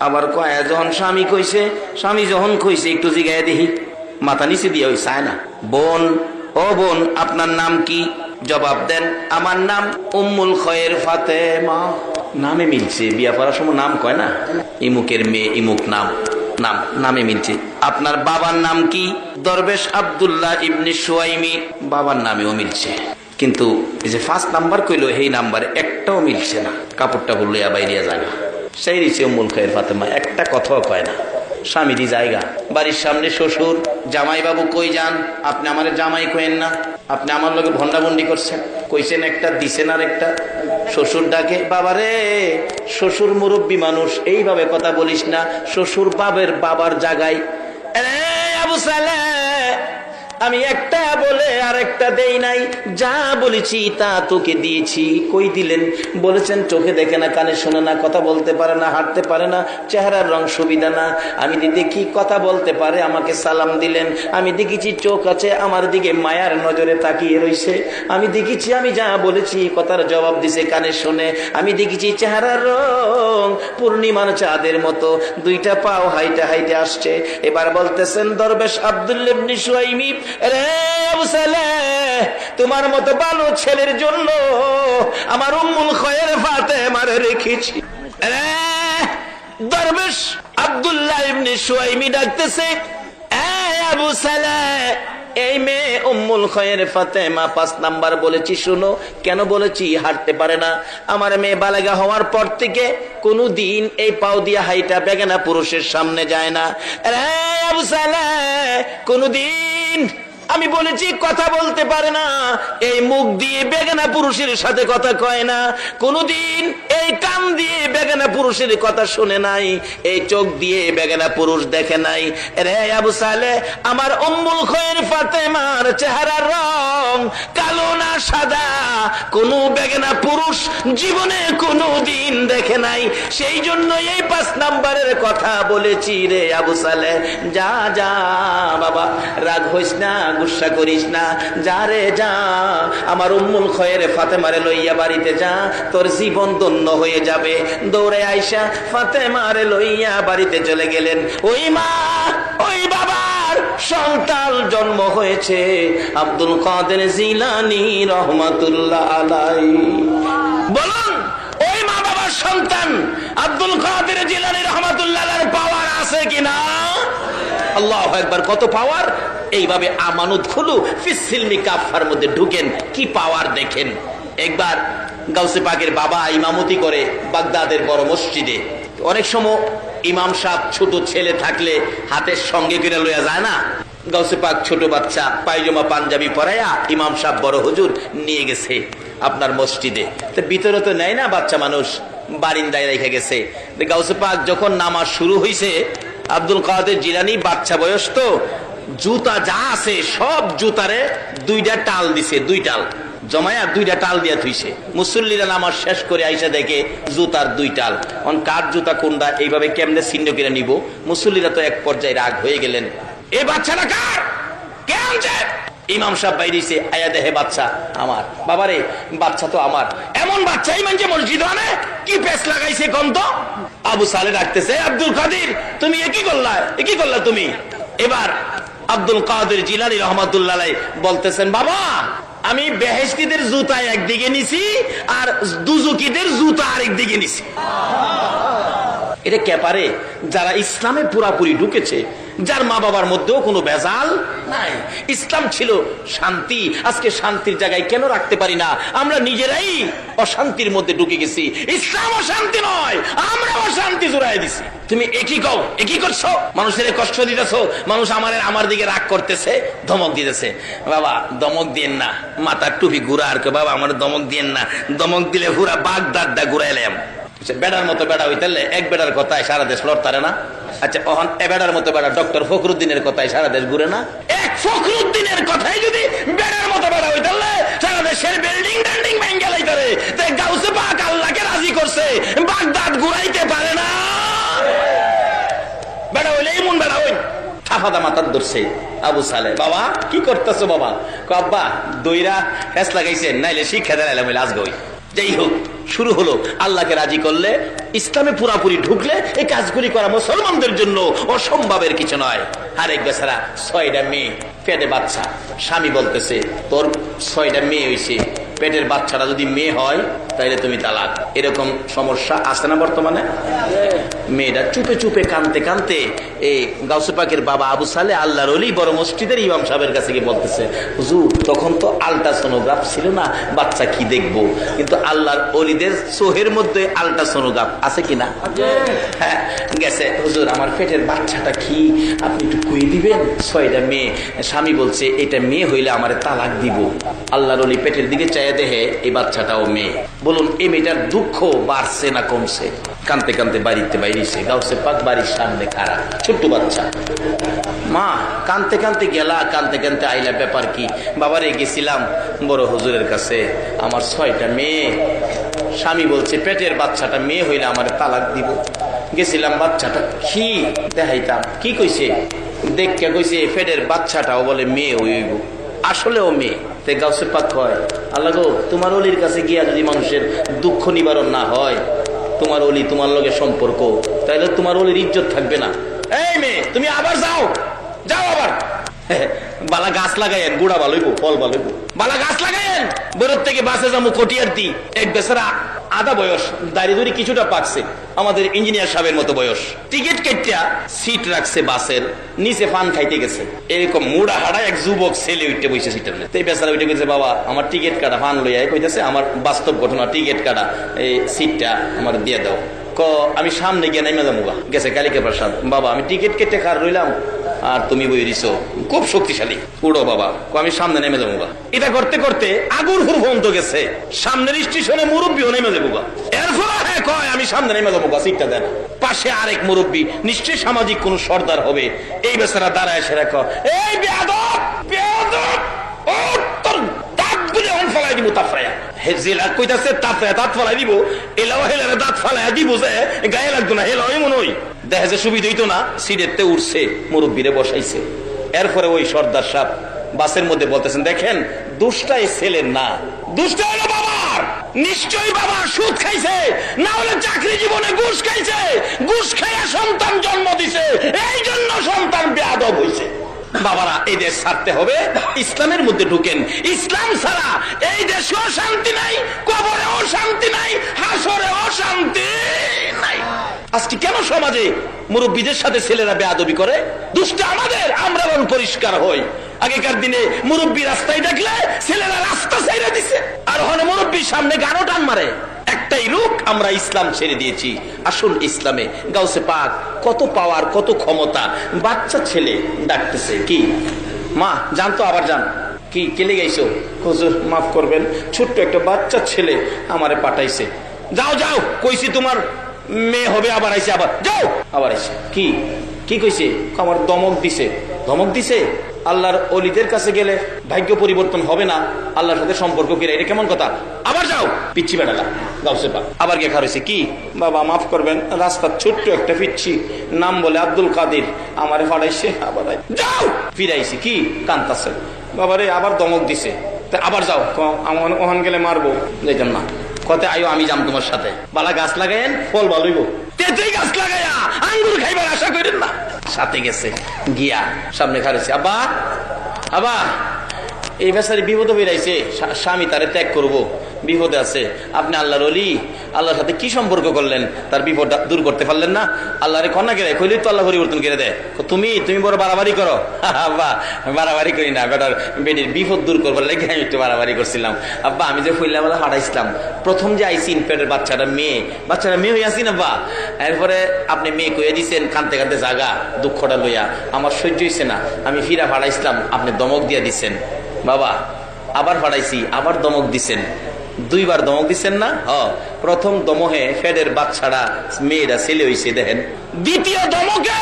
আবার কয় যখন স্বামী কইছে, স্বামী যখন কইছে একটু জিগায় দেখি, মাথা নিচে দিয়ে ওই চায় না। বোন, ও বোন আপনার নাম কি? জবাব দেন, আমার নাম উম্মুল খয়ের ফাতেমা। নামে মিলছে, বিয়া পড়ার সময় নাম কয় না, ইমুকের মেয়ে ইমুক নাম, নামে মিলছে। আপনার বাবার নাম কি? দরবেশ আব্দুল্লাহ ইবনে সুয়াইমি। বাবার নামেও মিলছে, কিন্তু এই যে ফার্স্ট নাম্বার কইলো এই নাম্বার একটাও মিলছে না। কাপড়টা বললো বাইরিয়া জায়গা, সেই রিচে উম্মুল খয়ের ফাতেমা, একটা কথাও কয় না। স্বামীরই জায়গা, বাড়ির সামনে শ্বশুর, জামাই বাবু কই যান? আপনি আমার জামাই কইেন না, আপনি আমার লোকে ভন্ডাভন্ডি করছেন, কইছেন একটা দিছেন আর একটা। শ্বশুর ডাকে, বাবারে, শ্বশুর মুরব্বী মানুষ, এইভাবে কথা বলিস না, শ্বশুর বাবার জায়গায়। আবু সালেহ, আমি একটা বলে আর একটা দেই নাই, যা বলেছি তা তোকে দিয়েছি। কই দিলেন? বলেছেন চোখে দেখে না, কানে শোনে না, কথা বলতে পারে না, হাঁটতে পারে না, চেহারার রং সুবিধা না। আমি দেখি কথা বলতে পারে, আমাকে সালাম দিলেন। আমি দেখেছি চোখ আছে, আমার দিকে মায়ার নজরে তাকিয়ে রইছে। আমি দেখেছি আমি যা বলেছি কথার জবাব দিছে, কানে শোনে। আমি দেখেছি চেহারার রং পূর্ণিমার চাঁদের মতো, দুইটা পাও হাইটে হাইটে আসছে। এবার বলতেছেন, দরবেশ আব্দুল্লাহ ইবনে সুয়াইমি, তোমার মতো ভালো ছেলের জন্য আমার উম্মুল খয়ের ফাতেমারে রেখেছি। দরবেশ আব্দুল্লাহ ইবনে সুয়াইমি ডাকতেছে, আবু সালেহ, এই মেয়ে উম্মুল খয়ের ফাতেমা 5 নাম্বার বলেছি, শুনো। কেন বলেছি? হাঁটতে পারে না। আমার মেয়ে বালেগা হওয়ার পর থেকে কোনদিন এই পাও দিয়ে হাইটা বেগানা পুরুষের সামনে যায় না। আবু সালেহ, কোনদিন আমি বলেছি কথা বলতে পারে না, এই মুখ দিয়ে বেগানা পুরুষের সাথে কথা কয় না, কোনদিন এই কান দিয়ে বেগানা পুরুষের কথা শুনে নাই, এই চোখ দিয়ে বেগানা পুরুষ দেখে নাই। রে আবু সালেহ, আমার উম্মুল খয়ের ফাতেমার চেহারার রং কালো না সাদা, কোন বেগানা পুরুষ জীবনে কোনদিন দেখে নাই, সেই জন্য এই 5 নাম্বারের কথা বলেছি। রে আবু সালেহ, যা যা বাবা, রাগ হইস না, গুসা করিস না, যা রে যা, আমার উম্মুল খয়ের ফাতেমারে লইয়া বাড়িতে যা, তোর জীবন ধন্য হয়ে যাবে। দৌড়ে আইসা ফাতেমারে লইয়া বাড়িতে চলে গেলেন। ওই মা, ওই বাবার সন্তান জন্ম হয়েছে আব্দুল কাদের জিলানী রহমাতুল্লাহ আলাইহি। বলুন, ওই মা বাবার সন্তান আব্দুল কাদের জিলানী রহমাতুল্লাহ আলাইহির পাওয়ার আছে কিনা? আল্লাহু আকবার, কত পাওয়ার! এইভাবে আমানত খুলু ফিসিলমি কাফার মধ্যে ঢুকেন, কি পাওয়ার দেখেন। একবার গাউসে পাকের বাবা ইমামতি করে বাগদাদের বড় মসজিদে। অনেক সময় ইমাম সাহেব ছোট ছেলে থাকলে হাতের সঙ্গে করে লইয়া যায় না। গাউসে পাক ছোট বাচ্চা পায়জামা পাঞ্জাবি পরাইয়া ইমাম সাহেব বড় হুজুর নিয়ে গেছে আপনার মসজিদে। তো ভিতরে তো নেয় না, বাচ্চা মানুষ বারিন্দায় রেখে গেছে। গাউসে পাক যখন নামাজ শুরু হয়েছে, আব্দুল কাদের জিলানী বাচ্চা বয়স তো, জুতা যা আছে সব জুতারে 2টা টাল দিছে, 2 টাল জমায়া 2টা টাল দিয়া থুইছে। মুসল্লিরা নামাজ শেষ করে আইসা দেখে জুতার 2 টাল। কার জুতা কোনটা, এইভাবে কেমনে ছিন্ন করে নিব? মুসল্লিরা তো এক পর্যায়ে রাগ হয়ে গেলেন, এই বাচ্চাটা কার, কে আনছে? ইমাম সাহেব বাইরেছে, আয়া দেহে বাচ্চা আমার। বাবারে, বাচ্চা তো আমার। এমন বাচ্চাই মানে মসজিদ আনে, কি পেস লাগাইছে কোন তো? আবু সালেহ ডাকতেছে, আব্দুল কাদের, তুমি একই করলা তুমি। এবার আব্দুল কাদের জিলানী রহমাতুল্লাহ আলাইহি বলতেছেন, বাবা, আমি বেহেশতীদের জুতা একদিকে নিছি আর দুজুকিদের জুতা আরেক দিকে নিছি। এটা কে পারে? যারা ইসলামে পুরাপুরি ঢুকেছে, যার মা বাবার মধ্যেও কোনো ভেজাল নাই। ইসলাম ছিল শান্তি, আজকে শান্তির জায়গায় কেন রাখতে পারি না? আমরা নিজেরাই অশান্তির মধ্যে ঢুকে গেছি। ইসলাম অশান্তি নয়, আমরা অশান্তি জোড়াই দিছি। তুমি একই করছো, মানুষের কষ্ট দিতেছো, মানুষ আমার দিকে রাগ করতেছে, ধমক দিতেছে। বাবা, ধমক দিয়েন না, মাথার টুপি ঘুরা আর বাবা আমার ধমক দিয়েন না, ধমক দিলে পুরা বাগদাদটা ঘুরাইলাম। বেড়ার মতো বেড়া হইতে এক বেড়ার কথায় সারা দেশ লড়তারে না। আচ্ছা, এ বেড়ার মতো বেড়া ডক্টর ফখরুদ্দিনের কথায় সারা দেশ ঘুরে না। এক ফখরুদ্দিনের কথাই যদি বেড়ার মতো বেড়া হইতে সারা দেশের বিল্ডিং টাল্ডিং ভেঙে লাইতারে, তাই গাউসে পাক আল্লাহকে রাজি করছে, বাগদাদ ঘুরাইতে পারে না। বেড়া হইলে এমন বেড়া হই থাফাদা মাথার ধরছে। আবু সালেহ, বাবা কি করতেছো? বাবা, আব্বা দইরা ফেস লাগাইছেন, নাইলে শিক্ষা দেয় আজ গই। যাই হোক, শুরু হলো। আল্লাহকে রাজি করলে, ইসলামে পুরাপুরি ঢুকলে এই কাজগুলি করা মুসলমানদের জন্য অসম্ভবের কিছু নয়। আরেক বেচারা 6টা মেয়ে, পেটে বাচ্চা, স্বামী বলতেছে তোর 6টা মেয়ে হয়েছে, পেটের বাচ্চাটা যদি মেয়ে হয় তাহলে তুমি তালাক। এরকম সমস্যা আছে না বর্তমানে? মেয়েটা চুপে চুপে কানতে কানতে এই গাউসে পাকের বাবা আবু সালে আল্লাহর ওলি বড় মসজিদের ইমাম সাহেবের কাছে গিয়ে বলতেছে, হুজুর তখন তো আল্ট্রাসোনোগ্রাফ ছিল না, বাচ্চা কি দেখবো, কিন্তু আল্লাহর ওলিদের চোহের মধ্যে আল্ট্রাসোনোগ্রাফ আছে কিনা? হ্যাঁ, গেছে। হুজুর আমার পেটের বাচ্চাটা কি আপনি একটু কুয়ে দিবেন? 6টা মেয়ে। স্বামী বলছে এটা মেয়ে হইলে আমার তালাক দিব। আল্লাহর ওলি পেটের দিকে চাইয়া দেখে এই বাচ্চাটাও মেয়ে। বলুন এই মেয়েটার দুঃখ বাড়ছে না কমছে? কানতে কানতে বাড়িতে বাইরেছে, গাউসে পাক বাড়ির সামনে খাড়া, ছোট্ট বাচ্চা। মা কানতে কানতে গেলা, কানতে কানতে আইলা, ব্যাপার কি? বাবারে গেছিলাম বড় হুজুরের কাছে, আমার 6টা মেয়ে, স্বামী বলছে পেটের বাচ্চাটা মেয়ে হইলে আমার তালাক দিব। গেছিলাম, বাচ্চাটা কি দেখাইতাম, কি কইছে দেখে কইছে পেটের বাচ্চাটাও বলে মেয়ে হইব, আসলেও মেয়ে। তে গাউসে পাক কয়, আল্লাহ গো তোমার অলির কাছে গিয়া যদি মানুষের দুঃখ নিবারণ না হয়, তোমার অলি তোমার লগে সম্পর্ক, তাহলে তোমার অলির ইজ্জত থাকবে না। এই মেয়ে তুমি আবার যাও, যাও আবার। বালা গাছ লাগাইন, গুড়া ভালো হইব, ফল ভালো হইব। বালা গাছ লাগাইন, বেরোর থেকে বাসে যাবো কটিয়ার দি। এক বেচারা আধা বয়স, দাড়ি দুড়ি কিছুটা পাকছে, আমাদের ইঞ্জিনিয়ার সাহেবের মতো বয়স। টিকিট কেটিয়া সিট রাখছে বাসের নিচে, পান খাইতে গেছে। এরকম মুড়া হাড়া এক যুবক ছেলে উঠতে বসে সিটের। এই বেচারা উঠে গেছে, বাবা আমার টিকিট কাটা, পান লইয়া কইতেছে আমার বাস্তব ঘটনা, টিকিট কাটা, এই সিটটা আমার দিয়ে দাও। আমি সামনে গিয়ে নাইমা যাবো গেছে কালিকা প্রসাদ। বাবা আমি টিকিট কেটে কার রইলাম আর তুমি বই দিছো, খুব শক্তিশালী, উড়ো বাবা। আমি সামনে নেমে যাবো। এটা করতে করতে আগুর হুর পর্যন্ত গেছে, সামনের স্টেশনে মুরব্বীও নেমে যাবো। এর ফলে হ্যাঁ কয় আমি সামনে নেমে যাবো, সিটটা দেন। পাশে আরেক মুরব্বী, নিশ্চয়ই সামাজিক কোন সর্দার হবে। এই বেচারা দাঁড়ায় সেরা কয়, এই বেয়াদব বেয়াদব, ও তোর দাঁত গুলি অন ফেলাই দিব তাফরায়া। হেজিলা কইতাছে তাফরায়া দাঁত ফেলাই দিব, এলাও হেলারে দাঁত ফেলাই দিব যে গায়ে লাগতো না, হেলাই মনে হয় দেখা যে সুবিধা হইতো না। সিটেতে উঠছে, মুরব্বীরে বসাইছে। এরপরে ওই সর্দার সাহেব বাসের মধ্যে বলতেছেন, দেখেন দোষটা এই ছেলের না, দোষটা হলো বাবার। নিশ্চয়ই বাবা সুদ খাইছে, না হলে চাকরি জীবনে ঘুষ খাইছে, ঘুষ খাইয়া সন্তান জন্ম দিছে, এই জন্য সন্তান বেয়াদব হইছে। বাবারা এই দেশ ছাড়তে হবে, ইসলামের মধ্যে ঢুকেন। ইসলাম ছাড়া এই দেশেও শান্তি নাই, কবরেও শান্তি নাই, হাসরেও শান্তি নাই। আজকে কেন সমাজে মুরব্বীদের সাথে ছেলেরা বেয়াদবি করে? দুষ্টা আমাদের, আমরা পরিষ্কার হই। আগেকার দিনে মুরব্বী রাস্তায় দেখলে ছেলেরা রাস্তা ছেড়ে দিছে, আর ওখানে মুরব্বীর সামনে গানও টান মারে। একটাই রূপ, আমরা ইসলাম ছেড়ে দিয়েছি। আসুন ইসলামে গাউসে পাক কত পাওয়ার, কত ক্ষমতা। বাচ্চা ছেলে ডাকতেছে, কি মা জানতো, আবার যান। কি কেলে গাইছো? হুজুর মাফ করবেন, ছোট্ট একটা বাচ্চা ছেলে আমারে পাঠাইছে। যাও যাও, কইছি তোমার মেয়ে হবে, আবার আইছে, আবার যাও, আবার আইছে। কি কি কইছে? আমার দমক দিছে। ধমক দিছে? আল্লাহর ওলিদের কাছে গেলে ভাগ্য পরিবর্তন হবে না, আল্লাহর সাথে সম্পর্ক কিরা, এটা কেমন কথা? আবার যাও, পিচ্ছি বেড়ালা গাউসে পাক। আবার গিয়ে খারইছে, কি বাবা মাফ করবেন, রাস্তার ছোট্ট একটা পিচ্ছি, নাম বলে আব্দুল কাদের, আমারে ফাড়াইছে, আবার যাও, ফিরাইছে। কি কান্তাছে? বাবারে আবার দমক দিছে, আবার যাও, ওখান গেলে মারবো, যাইতাম না। কতে আয়ো আমি যাম তোমার সাথে। বালা গাছ লাগাইন, ফল ভালো হইব। তেতেই গাছ লাগাইয়া আঙ্গুর খাইবার আশা করেন না। সাথে গেছে, গিয়া সামনে খারেছে, আব্বা আব্বা এই বেচারি বিপদে বেরাইছে, স্বামী তারে ত্যাগ করবো, বিপদে আছে। আপনি আল্লাহর ওলি, আল্লাহর সাথে কি সম্পর্ক করলেন, তার বিপদ দূর করতে পারলেন না? আল্লাহরে কন্যা কেড়ে কইলে তো আল্লাহ পরিবর্তন করে দেয়। তুমি বড় বাড়াবাড়ি করো। আব্বা বাড়াবাড়ি করি না, বেটার বেটির বিপদ দূর করবার লেগে আমি একটু বাড়াবাড়ি করছিলাম। আব্বা আমি যে ফইলা বেলা হারাইছিলাম, প্রথম যে আইসিন পেটের বাচ্চাটা মেয়ে হয়ে আসিন আব্বা, এরপরে আপনি মেয়ে কইয়া দিচ্ছেন, কানতে কানতে জাগা দুঃখটা লইয়া, আমার সহ্য হইছে না, আমি ফিরা ভাড়াইছিলাম, আপনি দমক দিয়া দিচ্ছেন। বাবা আবার ভাড়াইছি, আবার দমক দিচ্ছেন, 2বার দমক দিচ্ছেন না? প্রথম দমহে ফেডের বাচ্চারা মেয়েরা ছেলে হয়েছে দেখেন, দ্বিতীয় দমকে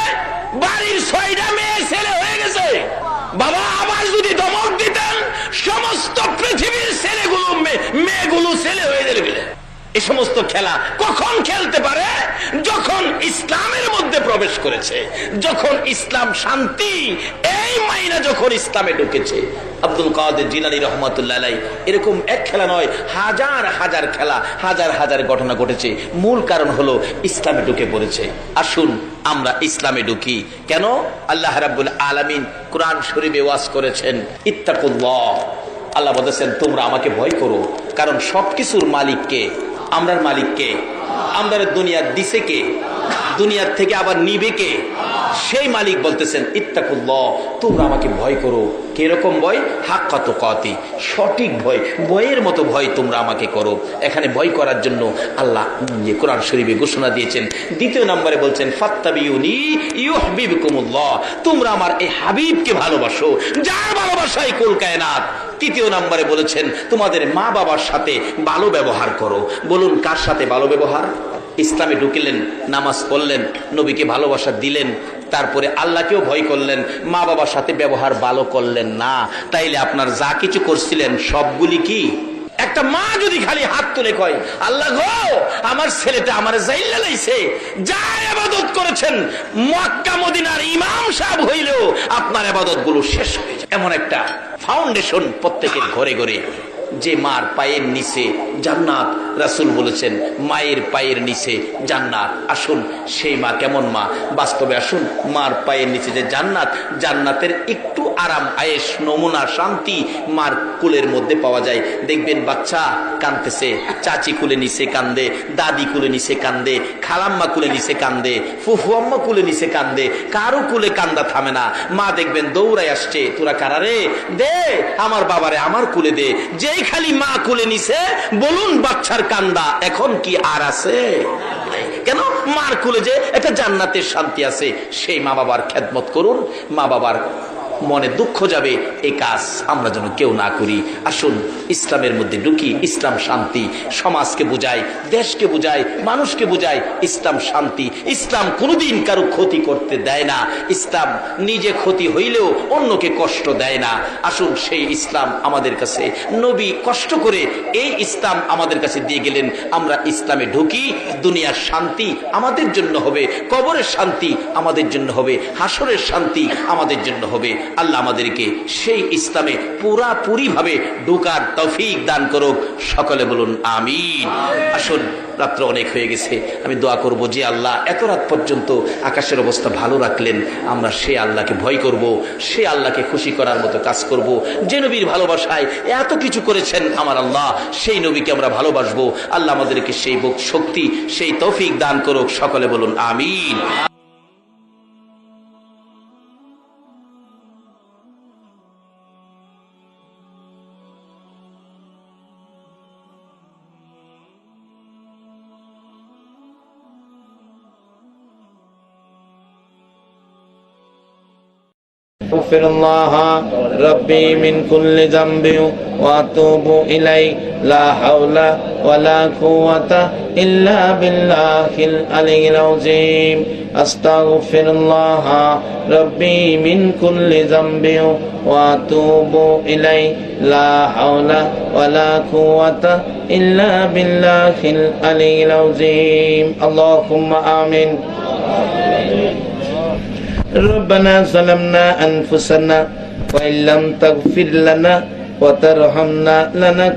বাড়ির 6টা মেয়ে ছেলে হয়ে গেছে। বাবা আবার যদি দমক দিতেন, সমস্ত পৃথিবীর ছেলেগুলো মেয়েগুলো ছেলে হয়ে যাবে। এই সমস্ত খেলা কখন খেলতে পারে? যখন ইসলামের মধ্যে প্রবেশ করেছে, যখন ইসলাম শান্তি, এই মাইনা যখন ইসলামে ঢুকেছে। আব্দুল কাদের জিলানী রহমাতুল্লাহ আলাইহি এরকম এক খেলা নয়, হাজার হাজার খেলা, হাজার হাজার ঘটনা ঘটেছে। মূল কারণ হলো ইসলামে ঢুকে পড়েছে। আসুন আমরা ইসলামে ঢুকি। কেন? আল্লাহ রাব্বুল আলামিন কোরআন শরীফে ওয়াজ করেছেন, ইত্তাকুল্লাহ। আল্লাহ বলেছেন তোমরা আমাকে ভয় করো। কারণ সবকিছুর মালিক কে? আমরার মালিক কে? আমরা দুনিয়ার দিছে কে? দুনিয়ার থেকে আবার নিবে কে? সেই মালিক বলতেছেন ইত্তাকুল্লাহ, তোমরা আমাকে ভয় করো। কিরকম ভয়? হাক্কা তুকাতি, সঠিক ভয়, ভয়ের মতো ভয় তোমরা আমাকে করো। এখানে ভয় করার জন্য আল্লাহ কোরআন শরীফে ঘোষণা দিয়েছেন। দ্বিতীয় নম্বরে বলছেন ফাত্তাবিউনি ইউহিব্বুকুমুল্লাহ, তোমরা আমার এই হাবিবকে ভালোবাসো, যার ভালোবাসায় কুল কায়নাত। তৃতীয় নম্বরে বলেছেন তোমাদের মা বাবার সাথে ভালো ব্যবহার করো। বলুন কার সাথে ভালো ব্যবহার? ইসলামে ঢুকিলেন, নামাজ পড়লেন, নবীকে ভালোবাসা দিলেন, তারপরে আল্লাহকেও ভয় করলেন, মা বাবার সাথে ব্যবহার ভালো করলেন না, তাইলে আপনার যা কিছু করছিলেন সবগুলি কি? একটা মা যদি খালি হাত তুলে কয় আল্লাহ গো আমার ছেলেটা আমার জাইল্লা লাইছে, যা ইবাদত করেছেন মক্কা মদিনার ইমাম সাহেব হইলেও আপনার ইবাদত গুলো শেষ হয়ে যায়। এমন একটা ফাউন্ডেশন প্রত্যেকের ঘরে ঘরে, যে মার পায়ের নিচে জান্নাত। রাসূল বলেছেন মায়ের পায়ের নিচে জান্নাত। আসুন সেই মা কেমন মা? বাস্তবে আসুন, মার পায়ের নিচে যে জান্নাত, জান্নাতের একটু আরাম আয়েশ নমুনা শান্তি মার কুলের মধ্যে পাওয়া যায়। দেখবেন বাচ্চা কাঁদতেছে, চাচি কুলে নিচে কান্দে, দাদি কুলে নিচে কান্দে, খালাম্মা কুলে নিচে কান্দে, ফুফু আম্মা কুলে নিচে কান্দে, কারো কুলে কান্দা থামে না। মা দেখবেন দৌড়ায় আসছে, তোরা কারারে দে আমার বাবারে আমার কুলে দে। যে খালি মা কুলে নিছে, বলুন বাচ্চার কান্দা এখন কি আর আছে? কেন? মার কুলে যে একটা জান্নাতের শান্তি আছে। সেই মা বাবার খেদমত করুন, মা বাবার মনে দুঃখ যাবে, এই কাজ আমরা যেন কেউ না করি। আসুন ইসলামের মধ্যে ঢুকি। ইসলাম শান্তি, সমাজকে বুঝায়, দেশকে বুঝায়, মানুষকে বুঝায়। ইসলাম শান্তি। ইসলাম কোনোদিন কারো ক্ষতি করতে দেয় না। ইসলাম নিজে ক্ষতি হইলেও অন্যকে কষ্ট দেয় না। আসুন সেই ইসলাম আমাদের কাছে নবী কষ্ট করে এই ইসলাম আমাদের কাছে দিয়ে গেলেন। আমরা ইসলামে ঢুকি, দুনিয়ার শান্তি আমাদের জন্য হবে, কবরের শান্তি আমাদের জন্য হবে, হাসরের শান্তি আমাদের জন্য হবে। আল্লাহ আমাদেরকে সেই ইসলামে পুরাপুরি ভাবে ঢোকার তৌফিক দান করুক। সকলে বলুন আমিন। আসুন রাত্র অনেক হয়ে গেছে, আমি দোয়া করব যে আল্লাহ এত রাত পর্যন্ত আকাশের অবস্থা ভালো রাখলেন, আমরা সেই আল্লাহকে ভয় করব, সেই আল্লাহকে খুশি করার মতো কাজ করব। যে নবীর ভালোবাসায় এত কিছু করেছেন আমার আল্লাহ, সেই নবীকে আমরা ভালোবাসবো। আল্লাহ আমাদেরকে সেই শক্তি, সেই তৌফিক দান করুক। সকলে বলুন আমিন। أغفر الله ربي من كل ذنب وأتوب إليه لا حول ولا قوة إلا بالله العلي العظيم أستغفر الله ربي من كل ذنب وأتوب إليه لا حول ولا قوة إلا بالله العلي العظيم اللهم آمين ربنا ظلمنا أنفسنا وإن لم تغفر لنا وترحمنا لنكونن